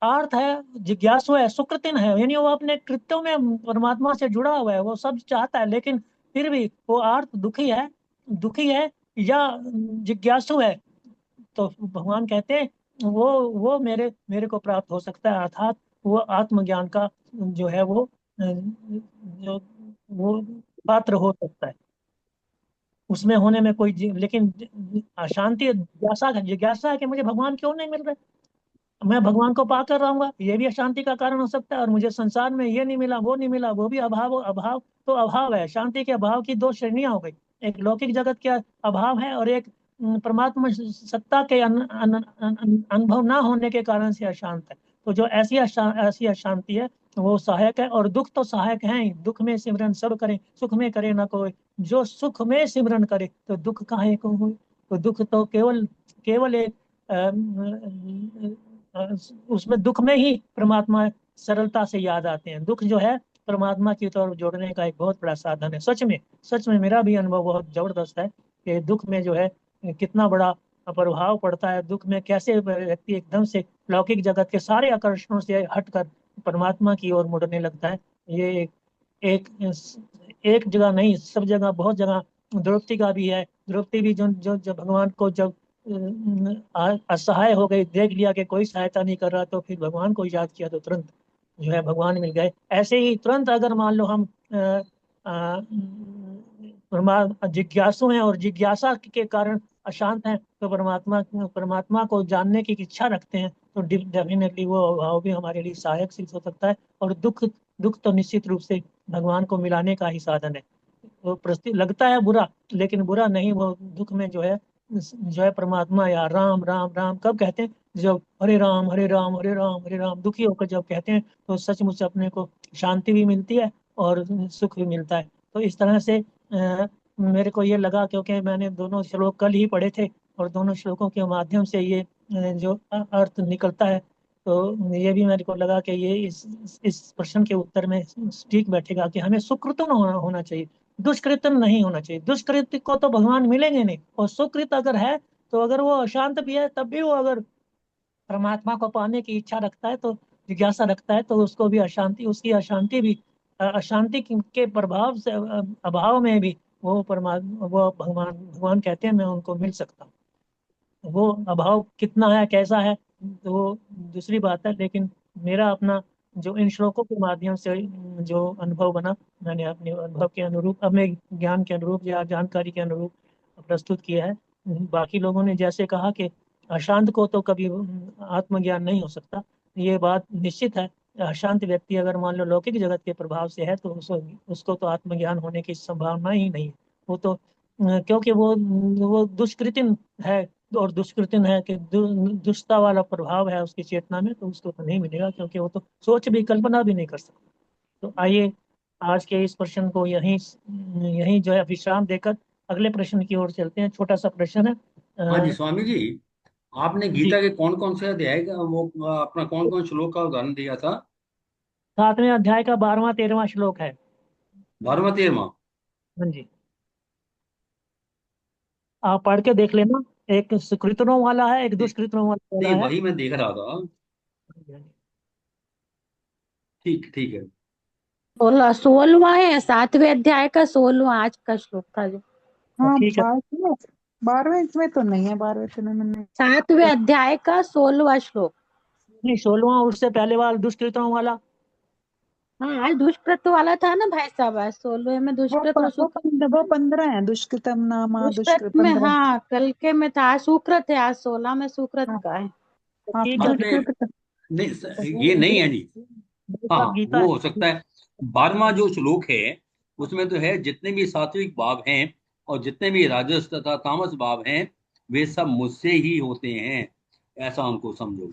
Speaker 1: अर्थ है, जिज्ञासु है, सुकृतिन है, यानी वो अपने कृत्यों में परमात्मा से जुड़ा हुआ है, वो सब चाहता है, लेकिन फिर भी वो अर्थ दुखी है या जिज्ञासु है, तो भगवान कहते हैं वो मेरे को प्राप्त हो सकता है, अर्थात वो आत्मज्ञान का जो है वो पात्र हो सकता है। उसमें होने में लेकिन अशांति जिज्ञासा है कि मुझे भगवान क्यों नहीं मिल रहा, मैं भगवान को पाकर रहूंगा, ये भी अशांति का कारण हो सकता है। और मुझे संसार में ये नहीं मिला, वो नहीं मिला, वो भी अभाव तो अभाव है। शांति के अभाव की दो श्रेणियां हो गई, एक लौकिक जगत के अभाव है और एक परमात्मा सत्ता के अनुभव ना होने के कारण से अशांत है। तो जो ऐसी अशांति है वो सहायक है, और दुख तो सहायक है ही। दुख में सिमरन सब करें, सुख में करे ना कोई, जो सुख में सिमरन करे तो दुख काहे को होए। तो दुख तो केवल एक उसमें दुख में ही परमात्मा सरलता से याद आते हैं। दुख जो है परमात्मा की तरफ जोड़ने का एक बहुत बड़ा साधन है। सच में मेरा भी अनुभव बहुत जबरदस्त है कि दुख में जो है कितना बड़ा प्रभाव पड़ता है। दुख में कैसे व्यक्ति एकदम से लौकिक जगत के सारे आकर्षणों से हटकर परमात्मा की ओर मुड़ने लगता है। ये एक एक जगह नहीं, सब जगह, बहुत जगह। द्रौपदी का भी है। द्रौपदी भी जब भगवान को जब असहाय हो गई, देख लिया कि कोई सहायता नहीं कर रहा, तो फिर भगवान को याद किया तो तुरंत जो है भगवान मिल गए। ऐसे ही तुरंत अगर मान लो हम जिज्ञासु हैं और जिज्ञासा के कारण अशांत हैं, तो परमात्मा को जानने की इच्छा रखते हैं, तो डेफिनेटली वो भाव भी हमारे लिए सहायक सिद्ध हो सकता है। और दुख तो निश्चित रूप से भगवान को मिलाने का ही साधन है। वो लगता है बुरा, लेकिन बुरा नहीं, वो दुख में जो है परमात्मा या राम राम राम कब कहते हैं, जब हरे राम हरे राम हरे राम हरे राम दुखी होकर जब कहते हैं, तो सचमुच अपने को शांति भी मिलती है और सुख भी मिलता है। तो इस तरह से मेरे को ये लगा, क्योंकि मैंने दोनों श्लोक कल ही पढ़े थे और दोनों श्लोकों के माध्यम से ये जो अर्थ निकलता है, तो ये भी मेरे को लगा कि ये इस प्रश्न के उत्तर में ठीक बैठेगा कि हमें सुकृत होना चाहिए, दुष्कृत नहीं होना चाहिए। दुष्कृत को तो भगवान मिलेंगे नहीं, और सुकृत अगर है तो अगर वो अशांत भी है तब भी वो अगर परमात्मा को पाने की इच्छा रखता है, तो जिज्ञासा रखता है, तो उसको भी उसकी अशांति भी अशांति के प्रभाव से अभाव में भी वो भगवान कहते हैं मैं उनको मिल सकता हूँ। वो अभाव कितना है, कैसा है, तो वो दूसरी बात है। लेकिन मेरा अपना जो इन श्लोकों के माध्यम से जो अनुभव बना, मैंने अपने अनुभव के अनुरूप, अपने ज्ञान के अनुरूप या जानकारी के अनुरूप प्रस्तुत किया है। बाकी लोगों ने जैसे कहा कि अशांत को तो कभी आत्मज्ञान नहीं हो सकता, ये बात निश्चित है। अशांत व्यक्ति अगर मान लो लौकिक जगत के प्रभाव से है, तो उसको तो आत्मज्ञान होने की संभावना ही नहीं है। वो तो क्योंकि वो दुष्कृतिन है, और दुष्कृतिन है कि दुष्टता वाला प्रभाव है उसकी चेतना में, तो उसको तो नहीं मिलेगा, क्योंकि वो तो सोच भी, कल्पना भी नहीं कर सकता। तो आइए आज के इस प्रश्न को यहीं जो है विश्राम देकर अगले प्रश्न की ओर चलते हैं। छोटा सा प्रश्न है।
Speaker 2: हाँ जी स्वामी जी, आपने
Speaker 1: जी,
Speaker 2: गीता के कौन कौन से अध्याय का वो अपना कौन कौन श्लोक का उदाहरण दिया था?
Speaker 1: 7वें अध्याय का 12वां 13वां श्लोक है।
Speaker 2: 12वां 13वां?
Speaker 1: हाँ जी, आप पढ़ के देख लेना। एक सुकृतों वाला है, एक दुष्कृतों
Speaker 2: नहीं,
Speaker 1: वाला है।
Speaker 2: वही मैं देख रहा था। ठीक ठीक है।
Speaker 8: 16वां है, 7वें अध्याय का 16वां आज का श्लोक था जो।
Speaker 9: हाँ,
Speaker 1: ठीक है।
Speaker 9: 12वें में तो नहीं है, 12वें तो नहीं।
Speaker 8: 7वें अध्याय का 16वां श्लोक।
Speaker 1: नहीं, 16वां उससे पहले वाला दुष्कृतों वाला।
Speaker 8: हाँ, आज दुष्कृत वाला था ना भाई साहब, आज 16वें में दुष्कृत और सुकृत।
Speaker 9: वो 15 है, दुष्कृतम नामा
Speaker 8: दुष्कृत
Speaker 9: दुष्कृत
Speaker 8: में
Speaker 9: 15।
Speaker 8: हाँ, कल के में था, आज सुकृत है, आज 16 में सुकृत
Speaker 9: हाँ,
Speaker 8: का है।
Speaker 9: हाँ,
Speaker 1: ठीक है,
Speaker 2: आपने
Speaker 9: दुष्कृत।
Speaker 2: नहीं, ये नहीं है जी। हाँ,
Speaker 1: गीता
Speaker 2: वो
Speaker 1: है।
Speaker 2: हो सकता है। 12वां जो श्लोक है उसमें तो है जितने भी सात्विक भाव हैं और जितने भी राजस तथा तामस भाव हैं वे सब मुझसे ही होते हैं, ऐसा उनको समझो।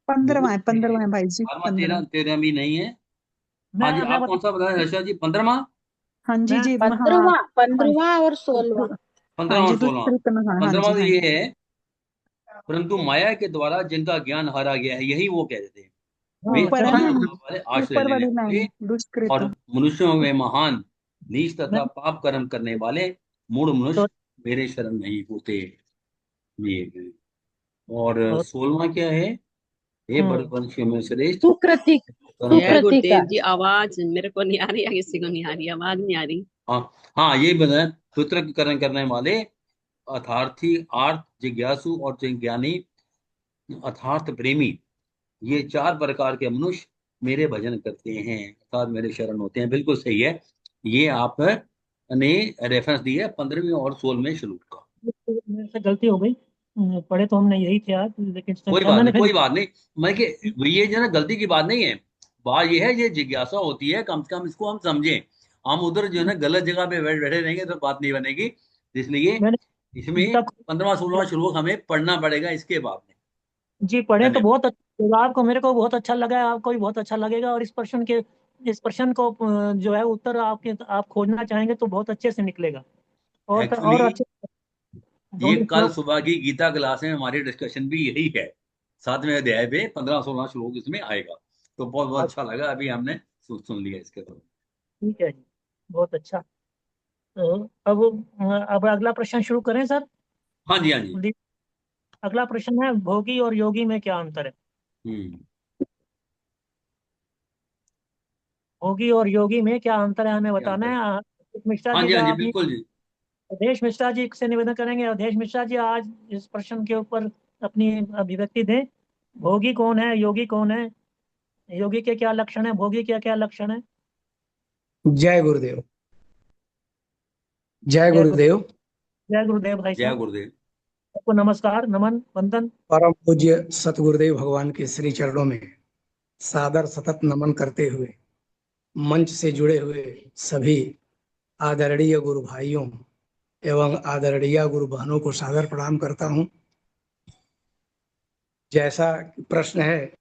Speaker 9: 15वां है,
Speaker 2: वो
Speaker 9: 15वां है भाई जी,
Speaker 2: 12वां
Speaker 9: 15।
Speaker 2: 13 भी नहीं है। हाँ जी,
Speaker 1: मैं
Speaker 2: आप कौन सा बताएं रक्षा जी? 15वां?
Speaker 9: हाँ जी
Speaker 1: मैं
Speaker 9: जी हाँ
Speaker 8: 15वां और 16वां।
Speaker 9: हाँ
Speaker 2: 15वां
Speaker 9: जी
Speaker 2: और 16वां।
Speaker 9: दुष्कृत हाँ
Speaker 2: 15वां तो
Speaker 9: हाँ
Speaker 2: ये
Speaker 9: जी
Speaker 2: है, परंतु माया के द्वारा जिनका ज्ञान हारा गया है, यही वो कह देते हैं। वे
Speaker 9: ऊपर है
Speaker 2: अक्षर
Speaker 9: ना,
Speaker 2: ब्रह्म वाले आश्रय
Speaker 9: ऊपर
Speaker 2: लेने
Speaker 9: वाली
Speaker 2: वाले
Speaker 9: लाइन दुष्कृत।
Speaker 2: और मनुष्यों में महान नीच
Speaker 1: मैं
Speaker 2: तथा पाप कर्म करने वाले मूढ़
Speaker 1: तो
Speaker 2: मनुष्य मेरे शरण नहीं होते। ये और
Speaker 1: और
Speaker 2: 16वां क्या है? हे भरतवंशियों में श्रेष्ठ
Speaker 8: सुकृति
Speaker 2: कर्म
Speaker 4: जय
Speaker 2: कर।
Speaker 8: सुकृतिका।
Speaker 4: गुरुदेव जी। आवाज मेरे को नहीं आ रही है, किसी को नहीं आ रही, आवाज नहीं आ रही।
Speaker 2: हाँ हाँ, ये बताए सूत्रकरण करने वाले, अर्थार्थी, आर्थ जिज्ञासु और ज्ञानी, अर्थार्थ प्रेमी, ये चार प्रकार के मनुष्य मेरे भजन करते हैं अर्थात मेरे शरण होते हैं। बिल्कुल सही है। ये आपने रेफरेंस दी है 15वीं और 16वें श्लोक का।
Speaker 1: मेरे से गलती हो गई। पढ़े तो हमने यही थे आज, लेकिन
Speaker 2: कोई
Speaker 1: सर
Speaker 2: बात
Speaker 1: मैंने
Speaker 2: नहीं,
Speaker 1: फिर
Speaker 2: कोई बात नहीं। मैं कि ये जो है ना, गलती की बात नहीं है। बात ये है, ये जिज्ञासा होती है, कम से कम इसको हम समझें। हम उधर जो है ना गलत जगह पे बैठे रहेंगे तो बात नहीं बनेगी। इसलिए
Speaker 1: मैंने
Speaker 2: इसमें
Speaker 1: गीता
Speaker 2: 15वां 16वां श्लोक हमें पढ़ना पड़ेगा इसके बाद में।
Speaker 1: जी पढ़े तो
Speaker 2: धन्यवाद।
Speaker 1: बहुत अच्छा लगा आपको, मेरे को बहुत अच्छा लगा, आपको भी बहुत अच्छा लगेगा। और इस प्रश्न को जो है उत्तर आप खोजना चाहेंगे तो बहुत अच्छे से निकलेगा। और
Speaker 2: एक्चुअली
Speaker 1: अच्छे
Speaker 2: ये
Speaker 1: दोनों
Speaker 2: कल
Speaker 1: श्लोक।
Speaker 2: सुबह की गीता क्लास में हमारी डिस्कशन भी यही है। 7वें अध्याय पे 15 16 श्लोक इसमें आएगा। तो बहुत बहुत अच्छा लगा, अभी हमने सुन लिया इसके तो।
Speaker 1: ठीक है जी, बहुत अच्छा। तो अब अगला प्रश्न शुरू करें सर।
Speaker 2: हाँ जी, हाँ जी।
Speaker 1: अगला प्रश्न है, भोगी और योगी में क्या अंतर है?
Speaker 2: हम्म।
Speaker 1: भोगी और योगी में क्या अंतर है, हमें
Speaker 2: क्या
Speaker 1: बताना
Speaker 2: अंतर?
Speaker 1: है। मिश्रा
Speaker 2: हाँ
Speaker 1: जी
Speaker 2: जी, हाँ
Speaker 1: का
Speaker 2: जी,
Speaker 1: अपनी
Speaker 2: बिल्कुल जी।
Speaker 1: अवधेश मिश्रा जी से निवेदन करेंगे। अवधेश मिश्रा जी आज इस प्रश्न के ऊपर अपनी अभिव्यक्ति दें। भोगी कौन है, योगी कौन है, योगी के क्या लक्षण है, भोगी के क्या लक्षण है?
Speaker 10: जय गुरुदेव। जय
Speaker 1: जय गुरु
Speaker 10: गुरुदेव।
Speaker 1: जय गुरुदेव भाई
Speaker 2: जय
Speaker 1: साहब।
Speaker 2: गुरुदेव।
Speaker 1: आपको नमस्कार, नमन, वंदन।
Speaker 10: परम पूज्य सतगुरुदेव भगवान के श्री चरणों में सादर सतत नमन करते हुए मंच से जुड़े हुए सभी आदरणीय गुरु भाइयों एवं आदरणीय गुरु बहनों को सादर प्रणाम करता हूं। जैसा प्रश्न है,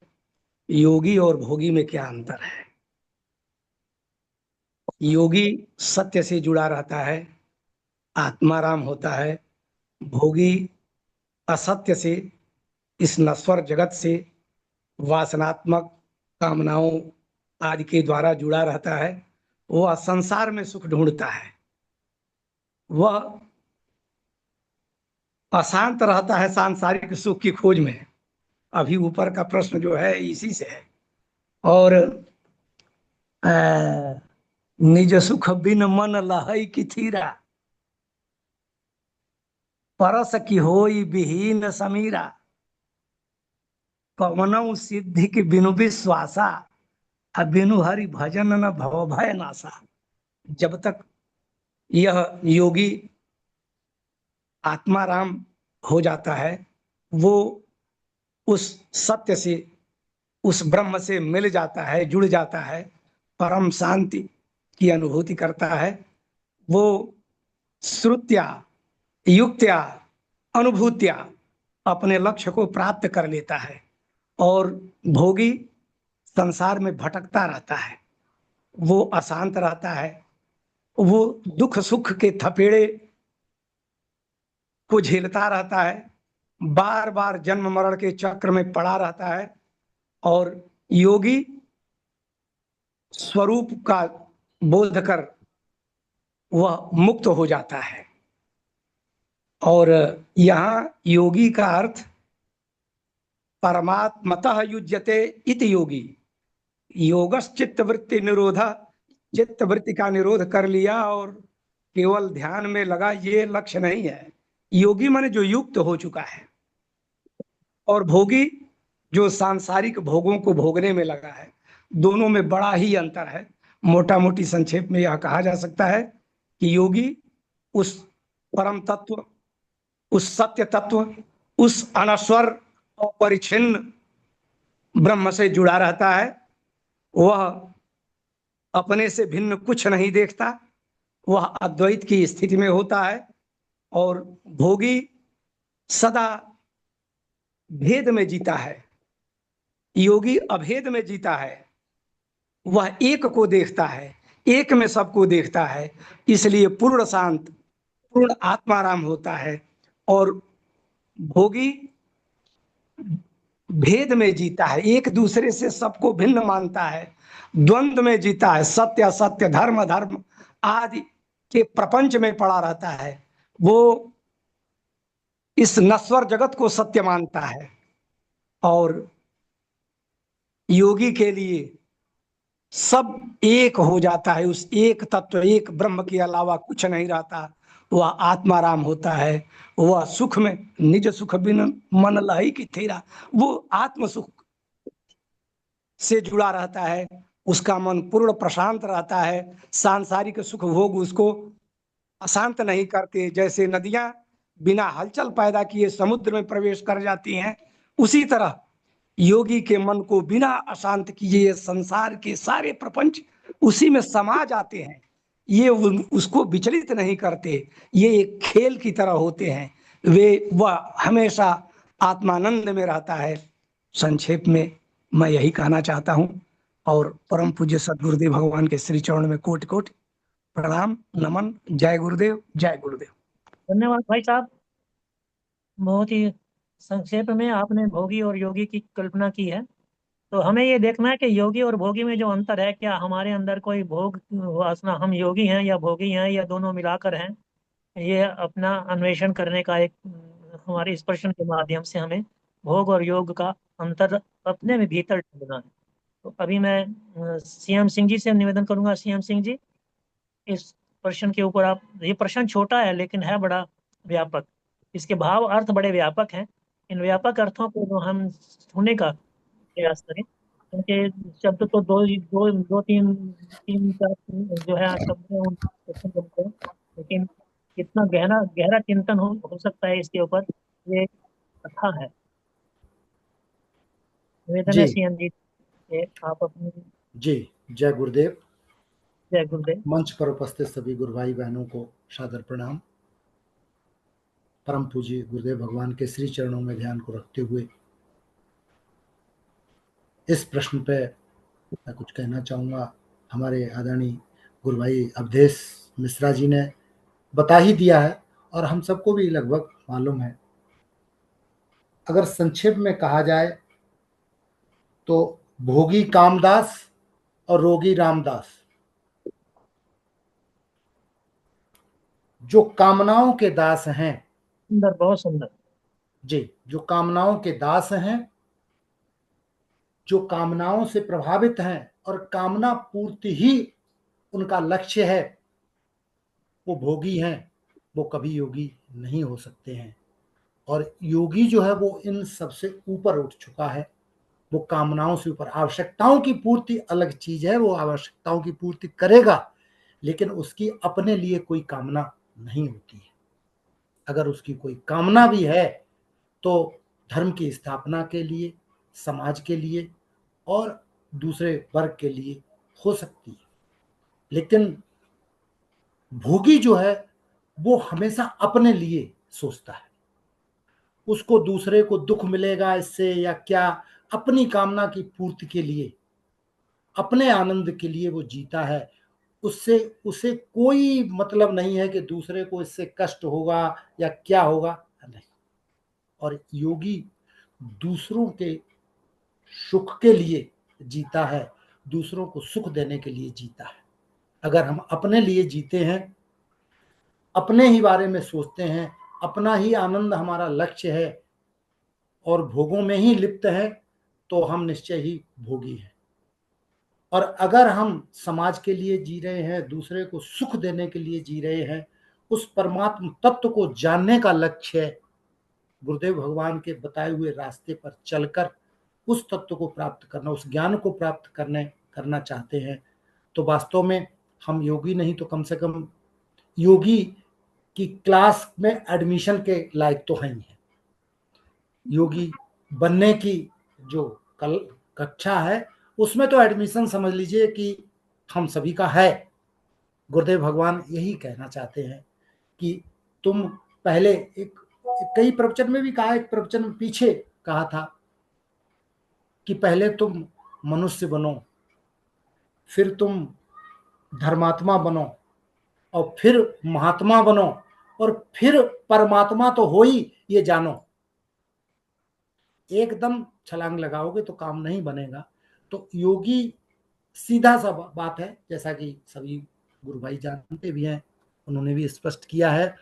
Speaker 10: योगी और भोगी में क्या अंतर है? योगी सत्य से जुड़ा रहता है, आत्माराम होता है। भोगी असत्य से, इस नश्वर जगत से, वासनात्मक कामनाओं आदि के द्वारा जुड़ा रहता है। वह संसार में सुख ढूंढता है, वह अशांत रहता है सांसारिक सुख की खोज में। अभी ऊपर का प्रश्न जो है इसी से है। और अ, निज सुख बिन मन लहई की थीरा, परस की होई विहीन समीरा, पवनऊ सिद्धि की बिनु विश्वासा, बिनु हरि भजन न भव भय नासा। जब तक यह योगी आत्माराम हो जाता है, वो उस सत्य से, उस ब्रह्म से मिल जाता है, जुड़ जाता है, परम शांति की अनुभूति करता है। वो श्रुत्या युक्त्या अनुभूत्या अपने लक्ष्य को प्राप्त कर लेता है। और भोगी संसार में भटकता रहता है, वो अशांत रहता है, वो दुख सुख के थपेड़े को झेलता रहता है, बार बार जन्म मरण के चक्र में पड़ा रहता है। और योगी स्वरूप का बोध कर वह मुक्त हो जाता है। और यहाँ योगी का अर्थ परमात्मतः युज्यते इति योगी। योगस चित्त वृत्ति निरोध, चित्त वृत्ति का निरोध कर लिया और केवल ध्यान में लगा, ये लक्ष्य नहीं है। योगी माने जो युक्त हो चुका है, और भोगी जो सांसारिक भोगों को भोगने में लगा है। दोनों में बड़ा ही अंतर है। मोटा मोटी संक्षेप में यह कहा जा सकता है कि योगी उस परम तत्व, उस सत्य तत्व, उस अनश्वर और परिच्छिन्न ब्रह्म से जुड़ा रहता है। वह अपने से भिन्न कुछ नहीं देखता, वह अद्वैत की स्थिति में होता है। और भोगी सदा भेद में जीता है, योगी अभेद में जीता है। वह एक को देखता है, एक में सबको देखता है, इसलिए पूर्ण शांत, पूर्ण आत्माराम होता है। और भोगी भेद में जीता है, एक दूसरे से सबको भिन्न मानता है, द्वंद्व में जीता है, सत्य असत्य, धर्म अधर्म आदि के प्रपंच में पड़ा रहता है। वो इस नश्वर जगत को सत्य मानता है। और योगी के लिए सब एक हो जाता है, उस एक तत्व, एक ब्रह्म के अलावा कुछ नहीं रहता। वह आत्माराम होता है, वह सुख में निज सुख बिन मन लही की थेरा, वो आत्म सुख से जुड़ा रहता है, उसका मन पूर्ण प्रशांत रहता है। सांसारिक सुख भोग उसको अशांत नहीं करते। जैसे नदियां बिना हलचल पैदा किए समुद्र में प्रवेश कर जाती हैं, उसी तरह योगी के मन को बिना अशांत किए संसार के सारे प्रपंच उसी में समा जाते हैं। ये उसको विचलित नहीं करते, ये एक खेल की तरह होते हैं। वह हमेशा आत्मानंद में रहता है। संक्षेप में मैं यही कहना चाहता हूँ। और परम पूज्य सदगुरुदेव भगवान के श्री चरण में कोटि कोटि प्रणाम, नमन। जय गुरुदेव, जय गुरुदेव।
Speaker 1: धन्यवाद भाई साहब। बहुत ही संक्षेप में आपने भोगी और योगी की कल्पना की है। तो हमें ये देखना है कि योगी और भोगी में जो अंतर है, क्या हमारे अंदर कोई भोग वासना, हम योगी हैं या भोगी हैं या दोनों मिलाकर हैं, ये अपना अन्वेषण करने का एक हमारे इस प्रश्न के माध्यम से हमें भोग और योग का अंतर अपने में भीतर ढूंढना है। तो अभी मैं सीएम सिंह जी से निवेदन करूंगा। सीएम सिंह जी, इस प्रश्न के ऊपर आप, ये प्रश्न छोटा है लेकिन है बड़ा व्यापक, इसके भाव अर्थ बड़े व्यापक हैं। इन व्यापक अर्थों को जो हम छूने का प्रयास करें, क्योंकि शब्द तो दो दो दो तीन तीन चार जो है शब्द है उन क्वेश्चन बनते हैं, लेकिन कितना गहरा गहरा चिंतन हो सकता है इसके ऊपर, ये कथा है। निवेदन है
Speaker 6: जी
Speaker 1: सीएम जी कि आप अपनी।
Speaker 6: जी, जय गुरुदेव।
Speaker 1: जय गुरुदेव।
Speaker 6: मंच पर उपस्थित सभी गुरु भाई बहनों को सादर प्रणाम। परम पूज्य गुरुदेव भगवान के श्री चरणों में ध्यान को रखते हुए इस प्रश्न पे मैं कुछ कहना चाहूँगा। हमारे आदरणीय गुरु भाई अवधेश मिश्रा जी ने बता ही दिया है और हम सबको भी लगभग मालूम है। अगर संक्षेप में कहा जाए तो भोगी कामदास और रोगी रामदास। जो कामनाओं के दास हैं,
Speaker 1: सुंदर, बहुत सुंदर
Speaker 6: जी, जो कामनाओं के दास हैं, जो कामनाओं से प्रभावित हैं और कामना पूर्ति ही उनका लक्ष्य है, वो भोगी हैं, वो कभी योगी नहीं हो सकते हैं। और योगी जो है वो इन सबसे ऊपर उठ चुका है, वो कामनाओं से ऊपर। आवश्यकताओं की पूर्ति अलग चीज है, वो आवश्यकताओं की पूर्ति करेगा, लेकिन उसकी अपने लिए कोई कामना नहीं होती है। अगर उसकी कोई कामना भी है तो धर्म की स्थापना के लिए, समाज के लिए और दूसरे वर्ग के लिए हो सकती है। लेकिन भोगी जो है वो हमेशा अपने लिए सोचता है, उसको दूसरे को दुख मिलेगा इससे या क्या, अपनी कामना की पूर्ति के लिए, अपने आनंद के लिए वो जीता है। उससे उसे कोई मतलब नहीं है कि दूसरे को इससे कष्ट होगा या क्या होगा, नहीं। और योगी दूसरों के सुख के लिए जीता है, दूसरों को सुख देने के लिए जीता है। अगर हम अपने लिए जीते हैं, अपने ही बारे में सोचते हैं, अपना ही आनंद हमारा लक्ष्य है और भोगों में ही लिप्त है, तो हम निश्चय ही भोगी हैं। और अगर हम समाज के लिए जी रहे हैं, दूसरे को सुख देने के लिए जी रहे हैं, उस परमात्म तत्व को जानने का लक्ष्य है, गुरुदेव भगवान के बताए हुए रास्ते पर चलकर उस तत्व को प्राप्त करना, उस ज्ञान को प्राप्त करना चाहते हैं, तो वास्तव में हम योगी नहीं तो कम से कम योगी की क्लास में एडमिशन के लायक तो हैं ही हैं। योगी बनने की जो कक्षा है उसमें तो एडमिशन समझ लीजिए कि हम सभी का है। गुरुदेव भगवान यही कहना चाहते हैं कि तुम पहले कई प्रवचन में भी कहा, एक प्रवचन में पीछे कहा था कि पहले तुम मनुष्य बनो, फिर तुम धर्मात्मा बनो, और फिर महात्मा बनो, और फिर परमात्मा तो हो ही, ये जानो। एकदम छलांग लगाओगे तो काम नहीं बनेगा। तो योगी सीधा सा बात है, जैसा कि सभी गुरु भाई जानते भी हैं, उन्होंने भी स्पष्ट किया है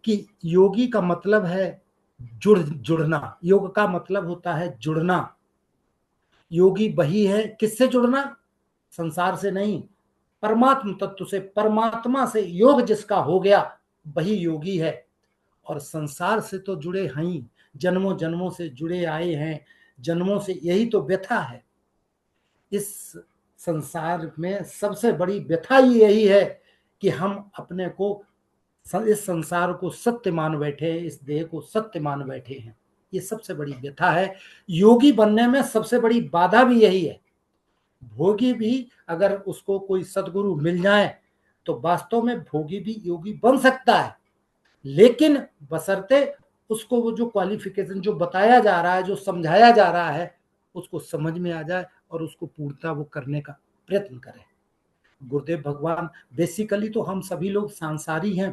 Speaker 6: कि योगी का मतलब है जुड़ना। योग का मतलब होता है जुड़ना। योगी वही है, किससे जुड़ना? संसार से नहीं, परमात्म तत्व से, परमात्मा से योग जिसका हो गया वही योगी है। और संसार से तो जुड़े हैं ही, जन्मों जन्मों से जुड़े आए हैं, जन्मों से, यही तो व्यथा है। इस संसार में सबसे बड़ी व्यथा यही है कि हम अपने को, इस संसार को सत्य मान बैठे, इस देह को सत्य मान बैठे हैं। ये सबसे बड़ी व्यथा है। योगी बनने में सबसे बड़ी बाधा भी यही है। भोगी भी अगर उसको कोई सदगुरु मिल जाए तो वास्तव में भोगी भी योगी बन सकता है, लेकिन बशर्ते उसको वो जो क्वालिफिकेशन जो बताया जा रहा है, जो समझाया जा रहा है, उसको समझ में आ जाए और उसको पूर्णता वो करने का प्रयत्न करे। गुरुदेव भगवान, बेसिकली तो हम सभी लोग सांसारी हैं,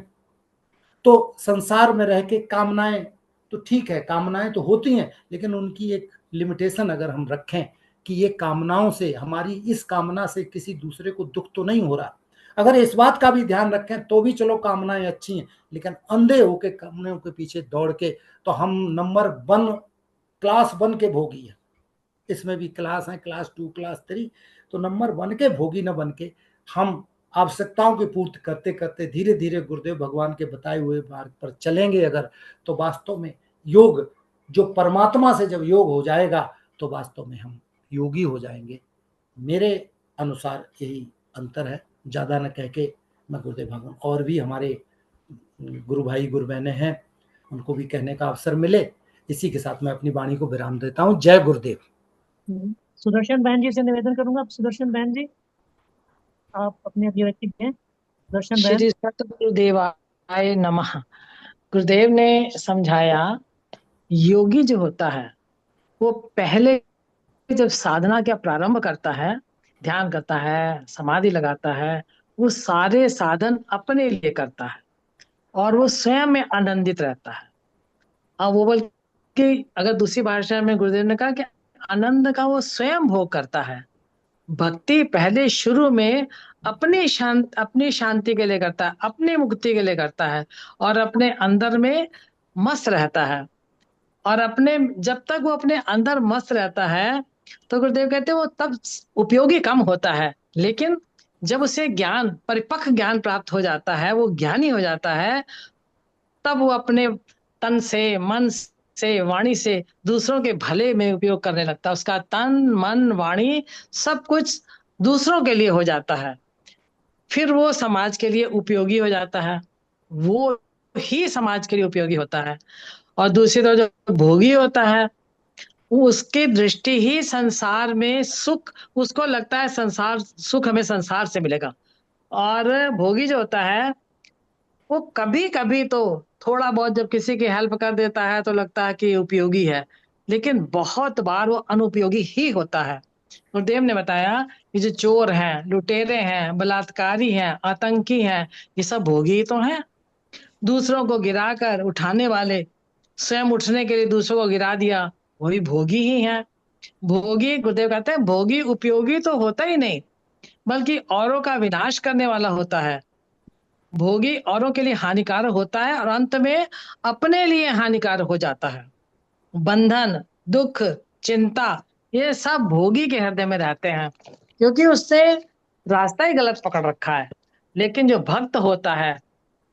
Speaker 6: तो संसार में रह के कामनाएं तो ठीक है, कामनाएं तो होती हैं, लेकिन उनकी एक लिमिटेशन अगर हम रखें कि ये कामनाओं से, हमारी इस कामना से किसी दूसरे को दुख तो नहीं हो रहा, अगर इस बात का भी ध्यान रखें तो भी चलो कामनाएं अच्छी हैं, लेकिन अंधे होके कामनाओं के पीछे दौड़ के तो हम नंबर 1 क्लास 1 के भोगी हैं। इसमें भी क्लास है, क्लास 2, क्लास 3, तो नंबर 1 के भोगी न बन के हम आवश्यकताओं की पूर्ति करते करते धीरे धीरे गुरुदेव भगवान के बताए हुए मार्ग पर चलेंगे अगर, तो वास्तव में योग, जो परमात्मा से जब योग हो जाएगा तो वास्तव में हम योगी हो जाएंगे। मेरे अनुसार यही अंतर है। ज्यादा न कह के मैं गुरुदेव भगवान, और भी हमारे गुरु भाई गुरु बहनें हैं, उनको भी कहने का अवसर मिले, इसी के साथ मैं अपनी वाणी को विराम देता हूँ। जय गुरुदेव।
Speaker 1: सुदर्शन बहन जी से निवेदन करूंगा। सुदर्शन बहन जी, आप अपनी अभिव्यक्ति दें। सुदर्शन बहन।
Speaker 11: श्री सतगुरुदेवाय नमः। गुरुदेव ने समझाया, योगी जो होता है वो पहले जब साधना का प्रारंभ करता है, ध्यान करता है, समाधि लगाता है, वो सारे साधन अपने लिए करता है और वो स्वयं में आनंदित रहता है। अब वो बल्कि अगर दूसरी भाषा में गुरुदेव ने कहा कि आनंद का वो स्वयं भोग करता है। भक्ति पहले शुरू में अपनी शांति के लिए करता है, अपनी मुक्ति के लिए करता है और अपने अंदर में मस्त रहता है। और अपने, जब तक वो अपने अंदर मस्त रहता है तो गुरुदेव कहते हैं वो तब उपयोगी कम होता है, लेकिन जब उसे ज्ञान, परिपक्व ज्ञान प्राप्त हो जाता है, वो ज्ञानी हो जाता है, तब वो अपने तन से, मन से, वाणी से दूसरों के भले में उपयोग करने लगता है। उसका तन, मन, वाणी सब कुछ दूसरों के लिए हो जाता है। फिर वो समाज के लिए उपयोगी हो जाता है, वो ही समाज के लिए उपयोगी होता है। और दूसरी तरफ जो भोगी होता है, उसकी दृष्टि ही संसार में सुख, उसको लगता है संसार सुख हमें संसार से मिलेगा। और भोगी जो होता है वो कभी कभी तो थोड़ा बहुत जब किसी की हेल्प कर देता है तो लगता है कि उपयोगी है, लेकिन बहुत बार वो अनुपयोगी ही होता है। गुरुदेव ने बताया कि जो चोर हैं, लुटेरे हैं, बलात्कारी हैं, आतंकी हैं, ये सब भोगी ही तो हैं। दूसरों को गिराकर उठाने वाले, स्वयं उठने के लिए दूसरों को गिरा दिया, वही भोगी ही हैं। भोगी, गुरुदेव कहते हैं, भोगी उपयोगी तो होता ही नहीं, बल्कि औरों का विनाश करने वाला होता है। भोगी औरों के लिए हानिकारक होता है और अंत में अपने लिए हानिकारक हो जाता है। बंधन, दुख, चिंता, ये सब भोगी के हृदय में रहते हैं, क्योंकि उससे रास्ता ही गलत पकड़ रखा है। लेकिन जो भक्त होता है,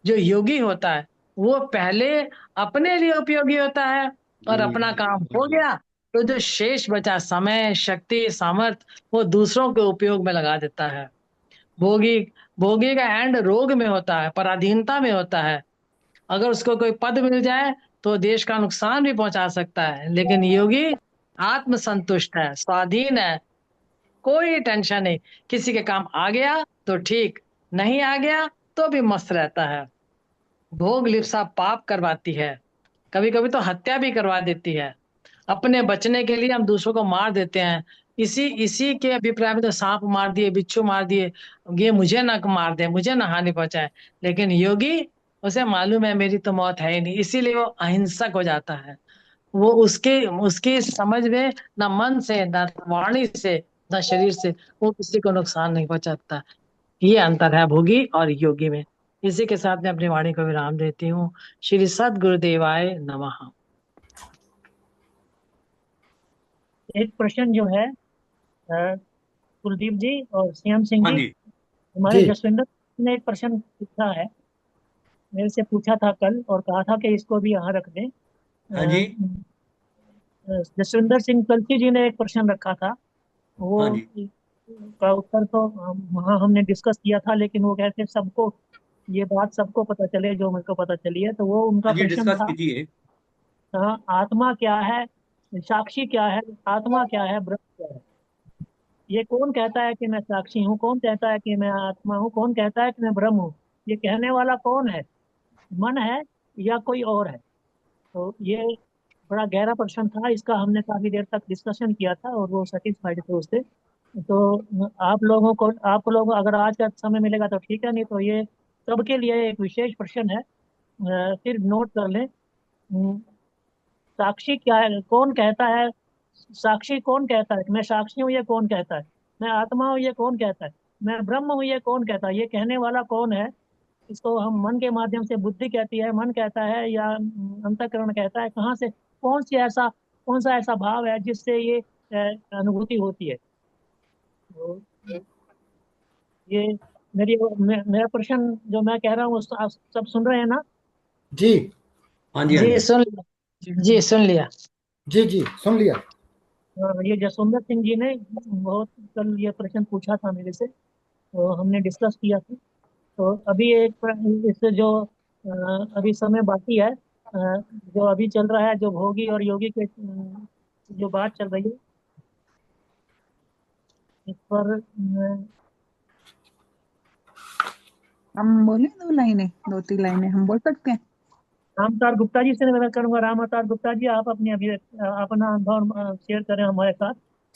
Speaker 11: जो योगी होता है, वो पहले अपने लिए उपयोगी होता है और अपना काम हो गया तो जो शेष बचा समय, शक्ति, सामर्थ, वो दूसरों के उपयोग में लगा देता है। भोगी का एंड रोग में होता है, पराधीनता में होता है। अगर उसको कोई पद मिल जाए तो देश का नुकसान भी पहुंचा सकता है, लेकिन योगी आत्मसंतुष्ट है, स्वाधीन है, कोई टेंशन नहीं। किसी के काम आ गया तो ठीक, नहीं आ गया तो भी मस्त रहता है। भोग लिप्सा पाप करवाती है, कभी कभी तो हत्या भी करवा देती है। अपने बचने के लिए हम दूसरों को मार देते हैं, इसी इसी के अभिप्राय में तो सांप मार दिए, बिच्छू मार दिए, ये मुझे ना मार दे, मुझे ना हानि पहुंचाए। लेकिन योगी, उसे मालूम है मेरी तो मौत है ही नहीं, इसीलिए वो अहिंसक हो जाता है। वो उसके उसकी समझ में न मन से, न वाणी से, न शरीर से वो किसी को नुकसान नहीं पहुंचाता। ये अंतर है भोगी और योगी में। इसी के साथ मैं अपनी वाणी को विराम देती हूँ। श्री सद्गुरुदेवाय नमः।
Speaker 1: एक प्रश्न जो है कुलदीप जी और श्याम सिंह
Speaker 2: हाँ
Speaker 1: जी,
Speaker 2: जी।
Speaker 1: हमारे
Speaker 6: जी
Speaker 1: जसविंदर ने एक प्रश्न पूछा है, मेरे से पूछा था कल और कहा था कि इसको भी यहाँ रख दें।
Speaker 2: हाँ जी।
Speaker 1: जसविंदर सिंह कल्ची जी ने एक प्रश्न रखा था, वो
Speaker 2: हाँ जी।
Speaker 1: का उत्तर तो वहाँ हमने डिस्कस किया था, लेकिन वो कहते सबको ये बात सबको पता चले जो मुझको पता चली है। तो वो उनका
Speaker 2: हाँ जी,
Speaker 1: प्रश्न
Speaker 2: डिस्कस
Speaker 1: था,
Speaker 2: कीजिए।
Speaker 1: आत्मा क्या है, साक्षी क्या है, आत्मा क्या है, ब्रह्म क्या है। ये कौन कहता है कि मैं साक्षी हूँ, कौन कहता है कि मैं आत्मा हूँ, कौन कहता है कि मैं ब्रह्म हूँ। ये कहने वाला कौन है, मन है या कोई और है। तो ये बड़ा गहरा प्रश्न था, इसका हमने काफी देर तक डिस्कशन किया था और वो सेटिस्फाइड थे उससे। तो आप लोग अगर आज का समय मिलेगा तो ठीक है, नहीं तो ये सबके लिए एक विशेष प्रश्न है, सिर्फ नोट कर लें। साक्षी क्या है, कौन कहता है, साक्षी कौन कहता है, मैं साक्षी हूँ ये कौन कहता है, मैं आत्मा हूँ ये कौन कहता है, मैं ब्रह्म हूँ ये कौन कहता है, ये कहने वाला कौन है। इसको हम मन के माध्यम से बुद्धि कहती है, मन कहता है या अंतःकरण कहता है, कहाँ से, कौन सा ऐसा भाव है जिससे ये अनुभूति होती है। तो ये मेरा प्रश्न जो मैं कह रहा हूँ आप सब सुन रहे हैं ना।
Speaker 6: जी
Speaker 2: हाँ जी। हाँ
Speaker 11: जी
Speaker 2: जी।
Speaker 11: सुन लिया, जी सुन लिया।
Speaker 6: जी सुन लिया।
Speaker 1: ये जसवंदर सिंह जी ने बहुत कल ये प्रश्न पूछा था मेरे से, तो हमने डिस्कस किया था। तो अभी इससे जो अभी समय बाकी है, जो अभी चल रहा है, जो भोगी और योगी के जो बात चल रही है, इस पर
Speaker 9: हम बोले 2 लाइनें, 2-3 लाइनें हम बोल सकते हैं।
Speaker 1: रामतार गुप्ता जी से मैं करूँगा। रामतार गुप्ता जी, आप अपनी अपना अनुभव शेयर करें हमारे साथ।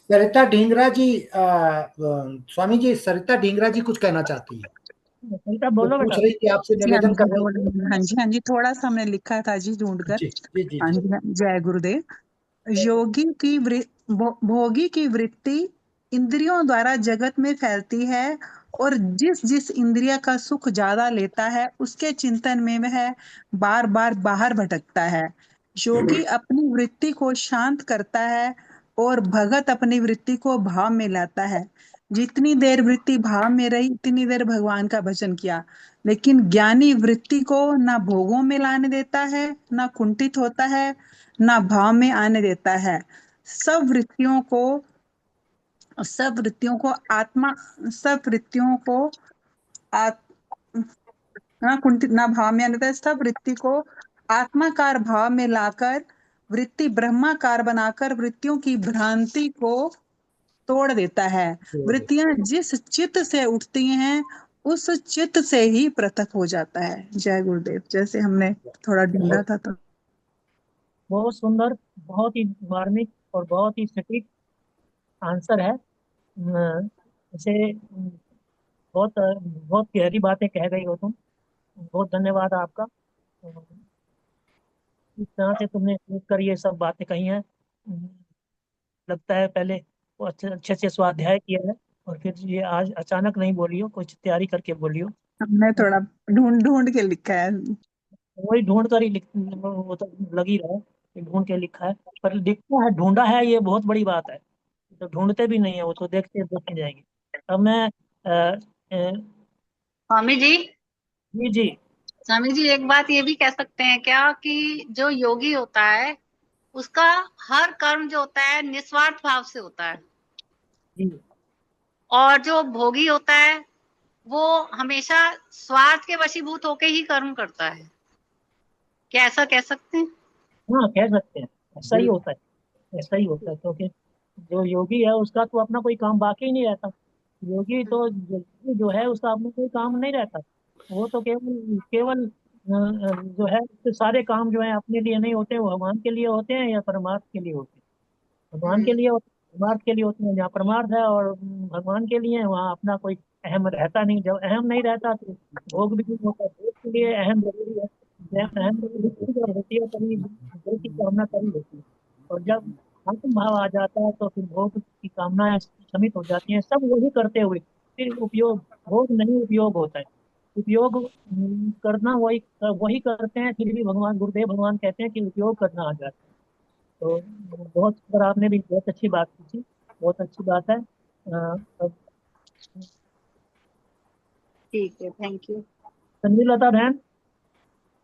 Speaker 6: सरिता ढींगरा जी, स्वामी जी, सरिता ढींगरा जी कुछ कहना चाहती है।
Speaker 1: सरिता
Speaker 6: वो
Speaker 1: बोलो
Speaker 6: पूछ
Speaker 1: बेटा।
Speaker 6: रही थी, आपसे
Speaker 9: जी हाँ
Speaker 6: निवेदन
Speaker 9: जी,
Speaker 6: कर रही थी।
Speaker 9: हाँ जी, थोड़ा सा हमने लिखा था जी ढूंढ कर।
Speaker 6: जी जी जी
Speaker 9: हाँ
Speaker 6: जी।
Speaker 9: जी, जय गुरुदेव। योगी की भोगी की वृत्ति इंद्रियों द्वारा जगत में फैलती है और जिस जिस इंद्रिय का सुख ज्यादा लेता है उसके चिंतन में वह बार बार बाहर भटकता है। योगी अपनी वृत्ति को शांत करता है और भगत अपनी वृत्ति को भाव में लाता है। जितनी देर वृत्ति भाव में रही उतनी देर भगवान का भजन किया। लेकिन ज्ञानी वृत्ति को ना भोगों में लाने देता है, ना कुंठित होता है, ना भाव में आने देता है। सब वृत्तियों को सब वृत्तियों को आत्मा सब वृत्तियों को आत, ना कुंठित ना भाव में आने देता है। सब वृत्ति को आत्माकार भाव में लाकर वृत्ति ब्रह्माकार बनाकर वृत्तियों की भ्रांति को तोड़ देता है। वृत्तियां जिस चित्त से उठती हैं उस चित्त से ही पृथक हो जाता है। जय गुरुदेव। जैसे हमने थोड़ा ढूंढा था तो
Speaker 1: बहुत सुंदर, बहुत ही मार्मिक और बहुत ही सटीक आंसर है। इसे बहुत गहरी बातें कह गई हो तुम, बहुत धन्यवाद आपका। इस तरह से तुमने सोच कर ये सब बातें कही हैं। लगता है पहले वो अच्छे से स्वाध्याय किया है और फिर ये आज अचानक नहीं बोली हो, कुछ तैयारी करके बोली हो।
Speaker 9: हमने थोड़ा ढूंढ ढूंढ के लिखा है।
Speaker 1: वही ढूंढ कर ही वो तो लग ही रहा है कि ढूंढ के लिखा है, पर लिखा है, ढूंढा है, ये बहुत बड़ी बात है। तो ढूंढते भी नहीं है, वो तो देखते देखते जाएंगे। अब मैं
Speaker 12: स्वामी जी,
Speaker 1: जी जी
Speaker 12: स्वामी जी एक बात ये भी कह सकते हैं क्या कि जो योगी होता है उसका हर कर्म जो होता है निस्वार्थ भाव से होता है,
Speaker 1: जी
Speaker 12: और जो भोगी होता है वो हमेशा स्वार्थ के वशीभूत होके ही कर्म करता है। क्या ऐसा कह सकते हैं?
Speaker 1: हाँ, कह सकते हैं, ऐसा ही होता है, ऐसा ही होता है, क्योंकि जो योगी है उसका तो अपना कोई काम बाकी ही नहीं रहता। योगी तो जो है उसका अपना कोई काम नहीं रहता। वो तो केवल केवल जो है उसके सारे काम जो है अपने लिए नहीं होते, वो भगवान के लिए होते हैं या परमात्मा के लिए होते हैं। भगवान के लिए होते परमार्थ के लिए होते हैं, जहाँ परमार्थ है और भगवान के लिए है, वहाँ अपना कोई अहम रहता नहीं। जब अहम नहीं रहता तो भोग भी नहीं होता। भोग के लिए अहम जरूरी है। जब अहम जरूरी जब होती है तभी भोग की कामना तभी होती है। और जब आत्म भाव आ जाता है तो फिर भोग की कामनाएं शमित हो जाती हैं। सब वही करते हुए फिर उपयोग, भोग नहीं उपयोग होता है। उपयोग करना वही वही करते हैं, फिर भी भगवान गुरुदेव भगवान कहते हैं कि उपयोग करना आ जाता है। तो बहुत पर आपने भी बहुत अच्छी बात पूछी, बहुत अच्छी बात है। अब
Speaker 12: ठीक है, थैंक यू।
Speaker 1: संजय लता बहन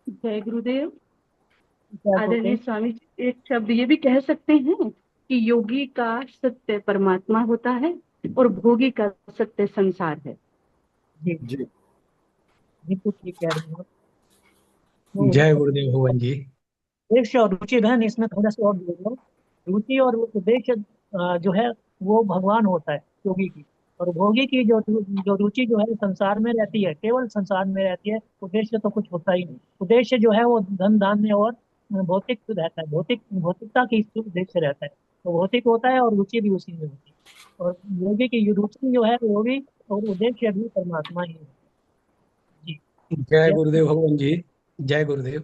Speaker 3: जय गुरुदेव।
Speaker 1: क्या बोलते
Speaker 3: आदरणीय
Speaker 1: हैं?
Speaker 3: स्वामी जी, एक शब्द ये भी कह सकते हैं कि योगी का सत्य परमात्मा होता है और भोगी का सत्य संसार है।
Speaker 1: जी
Speaker 6: जी
Speaker 1: बिल्कुल ठीक कह रही हैं आप। तो
Speaker 10: जय गुरुदेव भगवान जी।
Speaker 1: उद्देश्य और रुचि बहन इसमें थोड़ा सा और जोड़ लो। रुचि और उद्देश्य जो है वो भगवान होता है योगी की। और भोगी की जो जो रुचि जो है संसार में रहती है, केवल संसार में रहती है। उद्देश्य तो कुछ होता ही नहीं। उद्देश्य जो है वो धन धान्य और भौतिक रहता है। भौतिकता की उद्देश्य रहता है। तो भौतिक होता है और रुचि भी उसी में होती है। और योगी की रुचि जो है वो भी और उद्देश्य भी परमात्मा ही है। जी।
Speaker 10: जय
Speaker 1: जय
Speaker 10: गुरुदेव भगवान जी। जय गुरुदेव।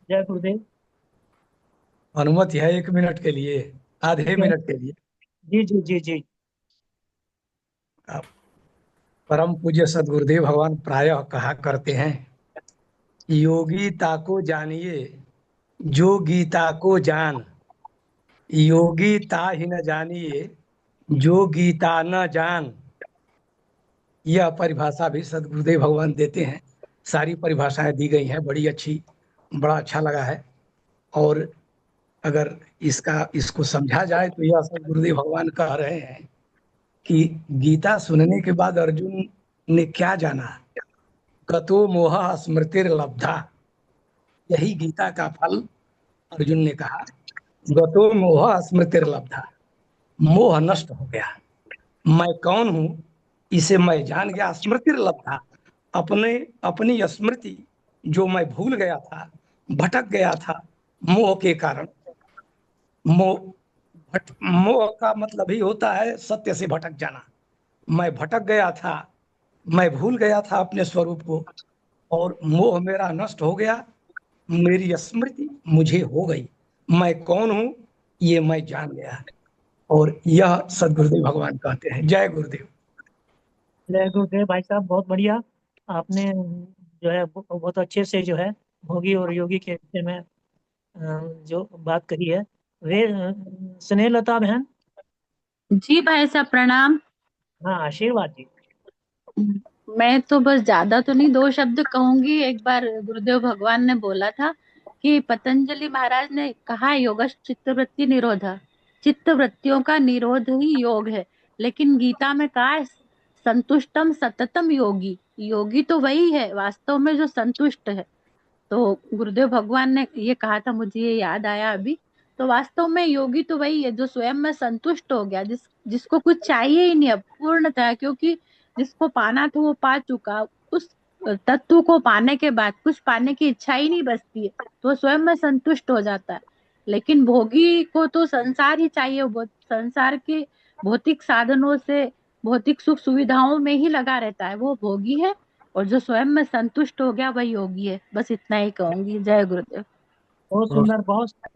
Speaker 1: जय गुरुदेव।
Speaker 10: अनुमति है 1 मिनट के लिए, आधे
Speaker 1: ठीक है।
Speaker 10: मिनट के लिए।
Speaker 1: जी जी जी जी।
Speaker 10: आप परम पूज्य सदगुरुदेव भगवान प्रायः कहा करते हैं, योगी ताको जानिए जो गीता को जान, योगी ता ही न जानिए जो गीता न जान। यह परिभाषा भी सदगुरुदेव भगवान देते हैं। सारी परिभाषाएं दी गई हैं, बड़ी अच्छी, बड़ा अच्छा लगा है। और अगर इसको समझा जाए तो यह सदगुरुदेव भगवान कह रहे हैं कि गीता सुनने के बाद अर्जुन ने क्या जाना, गतो मोह स्मृतिर लब्धा। यही गीता का फल। अर्जुन ने कहा गतो मोह स्मृतिर लब्धा, मोह नष्ट हो गया, मैं कौन हूं इसे मैं जान गया। स्मृतिर लब्धा, अपने अपनी स्मृति जो मैं भूल गया था, भटक गया था मोह के कारण। मोह मोह का मतलब ही होता है सत्य से भटक जाना। मैं भटक गया था, मैं भूल गया था अपने स्वरूप को, और मोह मेरा नष्ट हो गया, मेरी स्मृति मुझे हो गई, मैं कौन हूं ये मैं जान गया। और यह सदगुरुदेव भगवान कहते हैं। जय गुरुदेव।
Speaker 1: जय गुरुदेव भाई साहब, बहुत बढ़िया। आपने जो है बहुत अच्छे से जो है भोगी और योगी के विषय में जो बात कही है। वे स्नेहलता बहन।
Speaker 8: जी भाई साहब प्रणाम।
Speaker 1: हाँ आशीर्वाद जी।
Speaker 8: मैं तो बस ज्यादा तो नहीं, 2 शब्द कहूंगी। एक बार गुरुदेव भगवान ने बोला था कि पतंजलि महाराज ने कहा योगा चित्तवृत्ति निरोधा, चित्त वृत्तियों का निरोध ही योग है। लेकिन गीता में कहा है संतुष्टम सततम योगी। योगी तो वही है वास्तव में जो संतुष्ट है। तो गुरुदेव भगवान ने ये कहा था, मुझे ये याद आया अभी। तो वास्तव में योगी तो वही है जो स्वयं में संतुष्ट हो गया, जिसको कुछ चाहिए ही नहीं अब पूर्णतः, क्योंकि जिसको पाना था वो पा चुका। उस तत्व को पाने के बाद कुछ पाने की इच्छा ही नहीं बचती है, तो वो स्वयं में संतुष्ट हो जाता है। लेकिन भोगी को तो संसार ही चाहिए, वो संसार के भौतिक साधनों से, भौतिक सुख सुविधाओं में ही लगा रहता है, वो भोगी है। और जो स्वयं में संतुष्ट हो गया वही योगी है। बस इतना ही कहूंगी। जय गुरुदेव।
Speaker 1: बहुत सुंदर,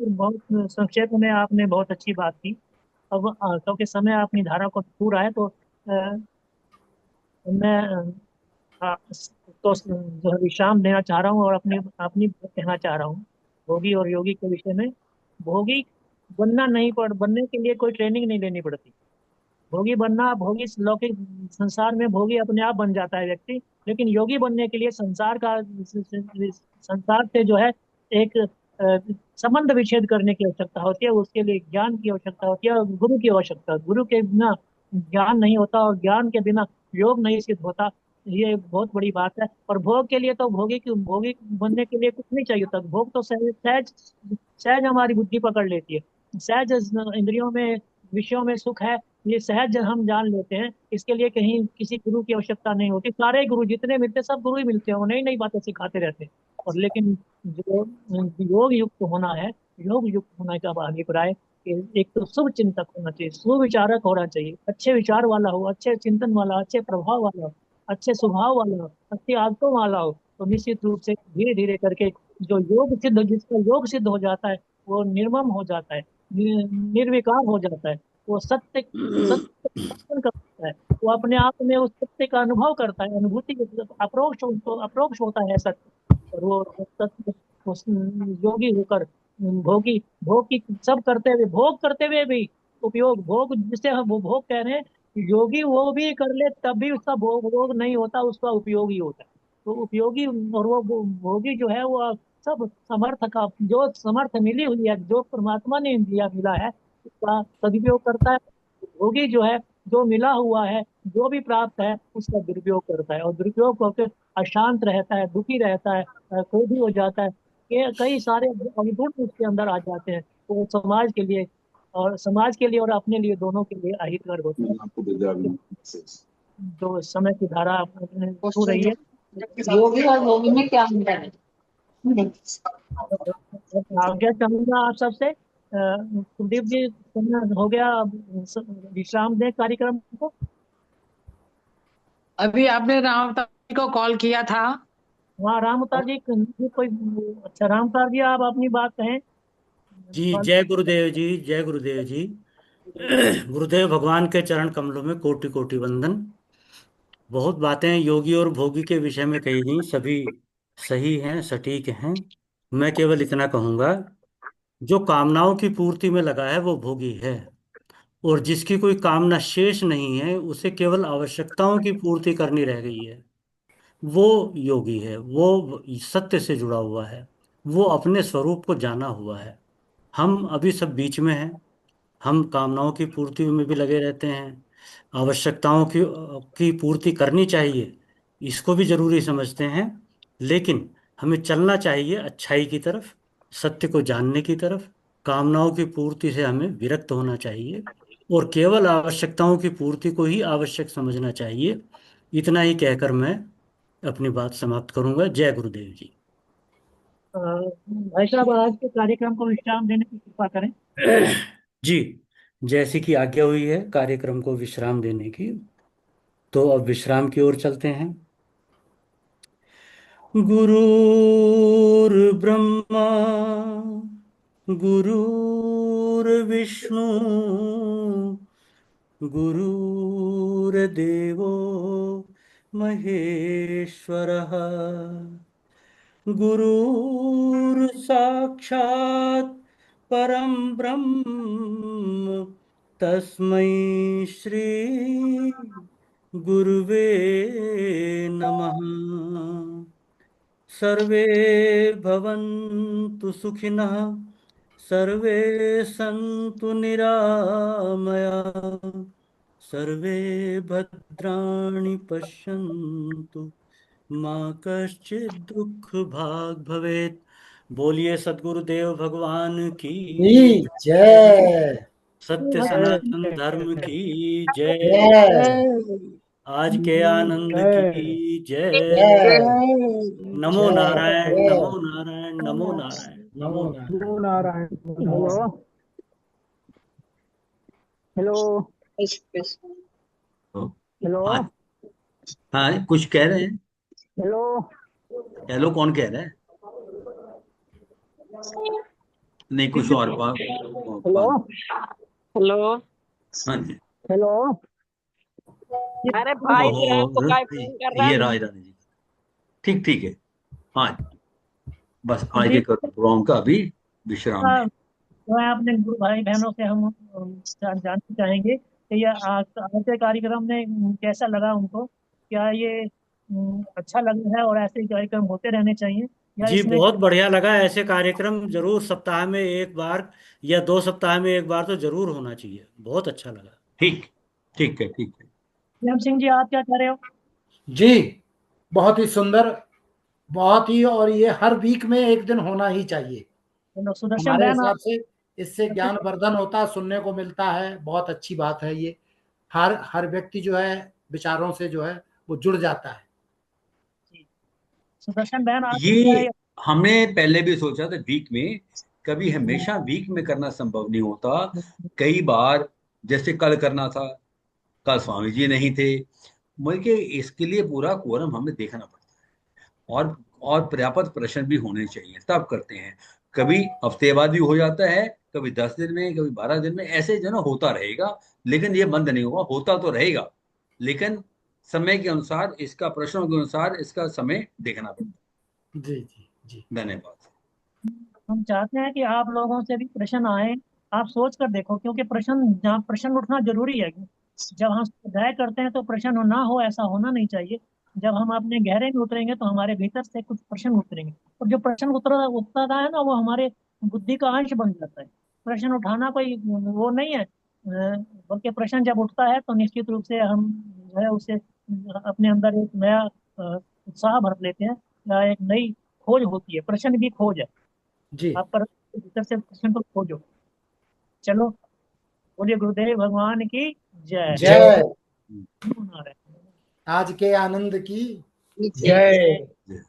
Speaker 1: बहुत संक्षेप में आपने बहुत अच्छी बात की। अब क्योंकि समय अपनी धारा को छू रहा है तो मैं तो जो है विश्राम देना चाह रहा हूँ और अपनी अपनी बात कहना चाह रहा हूँ भोगी और योगी के विषय में। भोगी बनने के लिए कोई ट्रेनिंग नहीं लेनी पड़ती। भोगी बनना, भोगी लौकिक संसार में भोगी अपने आप बन जाता है व्यक्ति। लेकिन योगी बनने के लिए संसार से जो है एक संबंध विच्छेद करने की आवश्यकता होती है। उसके लिए ज्ञान की आवश्यकता होती है और गुरु की आवश्यकता। गुरु के बिना ज्ञान नहीं होता और ज्ञान के बिना योग नहीं सिद्ध होता। ये बहुत बड़ी बात है। और भोग के लिए तो भोगी बनने के लिए कुछ नहीं चाहिए होता। भोग तो सहज सहज सहज हमारी बुद्धि पकड़ लेती है। सहज इंद्रियों में, विषयों में सुख है, ये सहज हम जान लेते हैं। इसके लिए कहीं किसी गुरु की आवश्यकता नहीं होती। सारे गुरु जितने मिलते सब गुरु ही मिलते हैं, वो नई नई बातें सिखाते रहते हैं। और लेकिन जो योग युक्त होना है, योग युक्त होने का अभिप्राय एक तो शुभ चिंतक होना चाहिए, सुविचारक होना चाहिए, अच्छे विचार वाला हो, अच्छे चिंतन वाला, अच्छे प्रभाव वाला हो, अच्छे स्वभाव वाला हो, अच्छी आदतों वाला हो, तो निश्चित रूप से धीरे धीरे करके जो योग सिद्ध, जिसका योग सिद्ध हो जाता है वो निर्मम हो जाता है, निर्विकार हो जाता है, वो सत्य सत्य का दर्शन करता है, वो अपने आप में उस सत्य का अनुभव करता है, अनुभूति अप्रोक्ष, उसको अप्रोक्ष होता है सत्य, और वो सत्य उस योगी होकर भोगी, भोग की सब करते हुए, भोग करते हुए भी उपयोग, भोग जिसे हम वो भोग कह रहे हैं, योगी वो भी कर ले तब भी उसका भोग भोग नहीं होता, उसका उपयोग ही होता है। तो उपयोगी और वो भोगी जो है वो सब समर्थ का, जो समर्थ मिली हुई है, जो परमात्मा ने दिया मिला है उसका सदुपयोग करता है। भोगी जो है जो मिला हुआ है, जो भी प्राप्त है उसका दुरुपयोग करता है, और दुरुपयोग करके अशांत रहता है, दुखी रहता है, क्रोधी हो जाता है, ये कई सारे अवगुण उसके अंदर आ जाते हैं। तो समाज के लिए, और समाज के लिए और अपने लिए दोनों के लिए अहितकर होता है। जो समय की धारा अपने छू रही है,
Speaker 8: योगी और भोगी में क्या अंतर है?
Speaker 1: आज्ञा चाहूंगा आप सबसे, कुलदीप जी समय हो गया, अब विश्राम दें कार्यक्रम को।
Speaker 11: अभी आपने राम को कॉल किया था।
Speaker 1: वहाँ राम अवतार जी कोई, अच्छा राम अवतार जी आप अपनी बात कहें।
Speaker 13: जी जय गुरुदेव जी, जय गुरुदेव जी। गुरुदेव भगवान के चरण कमलों में कोटि कोटि वंदन। बहुत बातें योगी और भोगी के विषय में कही गई, सभी सही हैं, सटीक हैं। मैं केवल इतना कहूंगा, जो कामनाओं की पूर्ति में लगा है वो भोगी है, और जिसकी कोई कामना शेष नहीं है, उसे केवल आवश्यकताओं की पूर्ति करनी रह गई है, वो योगी है। वो सत्य से जुड़ा हुआ है, वो अपने स्वरूप को जाना हुआ है। हम अभी सब बीच में हैं। हम कामनाओं की पूर्ति में भी लगे रहते हैं, आवश्यकताओं की पूर्ति करनी चाहिए, इसको भी जरूरी समझते हैं। लेकिन हमें चलना चाहिए अच्छाई की तरफ, सत्य को जानने की तरफ। कामनाओं की पूर्ति से हमें विरक्त होना चाहिए, और केवल आवश्यकताओं की पूर्ति को ही आवश्यक समझना चाहिए। इतना ही कहकर मैं अपनी बात समाप्त करूंगा। जय गुरुदेव जी।
Speaker 1: भाई साहब आज के कार्यक्रम को विश्राम देने की कृपा करें।
Speaker 13: जी, जैसी कि आज्ञा हुई है कार्यक्रम को विश्राम देने की, तो अब विश्राम की ओर चलते हैं। गुरुर्ब्रह्मा गुरुर्विष्णु गुरुर्देवो महेश्वरः, गुरुर्साक्षात् परं ब्रह्म, तस्मै श्री गुरुवे नमः। सर्वे भवन्तु सुखिनः, सर्वे सन्तु निरामया, सर्वे भद्राणि पश्यन्तु, माँ कश्चित् दुख भाग भवेत्। बोलिए सद्गुरुदेव भगवान की
Speaker 6: जय।
Speaker 13: सत्य सनातन धर्म की जय।
Speaker 6: जय।
Speaker 13: आज के आनंद की जय।
Speaker 6: जय।
Speaker 13: नमो
Speaker 6: जय।
Speaker 13: नारायण,
Speaker 6: जय।
Speaker 13: नमो नारायण, नमो नारायण, नमो नारायण।
Speaker 7: नमो नारायण। हेलो हेलो
Speaker 2: हाँ हाँ, कुछ कह रहे हैं।
Speaker 7: हेलो
Speaker 2: हेलो कौन कह रहा है? नहीं, कुछ और
Speaker 7: हेलो
Speaker 5: हेलो
Speaker 2: हाँ जी।
Speaker 7: हेलो
Speaker 5: अरे भाई जी आपको
Speaker 2: ओहो,
Speaker 5: काय फोन कर रहा
Speaker 2: ये
Speaker 5: है?
Speaker 2: राय रानी जी, ठीक ठीक है। हाँ, बस आगे
Speaker 1: कुलदीप
Speaker 2: का प्रोग्राम का अभी विश्राम
Speaker 1: का
Speaker 2: दें।
Speaker 1: जो है अपने गुरु भाई बहनों से हम जानना चाहेंगे कि यह आज के कार्यक्रम में कैसा लगा उनको, क्या ये अच्छा लगा है और ऐसे ही कार्यक्रम होते रहने चाहिए, या
Speaker 13: जी
Speaker 1: इसमें
Speaker 13: बहुत बढ़िया लगा। ऐसे कार्यक्रम जरूर सप्ताह में एक बार या 2 सप्ताह में एक बार तो जरूर होना चाहिए। बहुत अच्छा लगा।
Speaker 2: ठीक ठीक है, ठीक है।
Speaker 1: प्रेम सिंह जी आप क्या कह रहे हो?
Speaker 6: जी बहुत ही सुंदर, बहुत ही, और ये हर वीक में एक दिन होना ही चाहिए
Speaker 1: सुदर्शन
Speaker 6: हमारे
Speaker 1: बहन आप?
Speaker 6: हिसाब से। इससे ज्ञान वर्धन होता है, सुनने को मिलता है, बहुत अच्छी बात है ये। हर व्यक्ति जो है विचारों से जो है वो जुड़ जाता है।
Speaker 1: सुदर्शन बहन आप क्या
Speaker 2: ये
Speaker 1: है?
Speaker 2: हमने पहले भी सोचा था वीक में कभी हमेशा वीक में करना संभव नहीं होता। कई बार जैसे कल करना था, कल स्वामी जी नहीं थे, मुझे इसके लिए पूरा कोरम हमें देखना पड़ता है, और पर्याप्त प्रश्न भी होने चाहिए, तब करते हैं। कभी हफ्ते बाद भी हो जाता है, कभी 10 दिन में, कभी 12 दिन में, ऐसे जो ना होता रहेगा, लेकिन ये बंद नहीं होगा, होता तो रहेगा, लेकिन समय के अनुसार, इसका प्रश्नों के अनुसार इसका समय देखना पड़ता
Speaker 6: जी जी जी।
Speaker 2: है। धन्यवाद।
Speaker 1: हम चाहते हैं कि आप लोगों से भी प्रश्न आए, आप सोच कर देखो, क्योंकि प्रश्न उठना जरूरी है। जब हम स्वाध्याय करते हैं तो प्रश्न ना हो, ऐसा होना नहीं चाहिए। जब हम अपने गहरे में उतरेंगे तो हमारे भीतर से कुछ प्रश्न उतरेंगे, और जो प्रश्न उतरता है ना, वो हमारे बुद्धि का अंश बन जाता है। प्रश्न उठाना कोई वो नहीं है, बल्कि प्रश्न जब उठता है तो निश्चित रूप से हम जो है उसे अपने अंदर एक नया उत्साह भर लेते हैं, या एक नई खोज होती है। प्रश्न भी खोज है,
Speaker 6: जी।
Speaker 1: आप पर भीतर से प्रश्न को खोजो। चलो, बोलिए गुरुदेव भगवान की जय।
Speaker 6: जय।
Speaker 1: बना रहे हैं।
Speaker 6: आज के आनंद की
Speaker 11: जय।
Speaker 2: जय।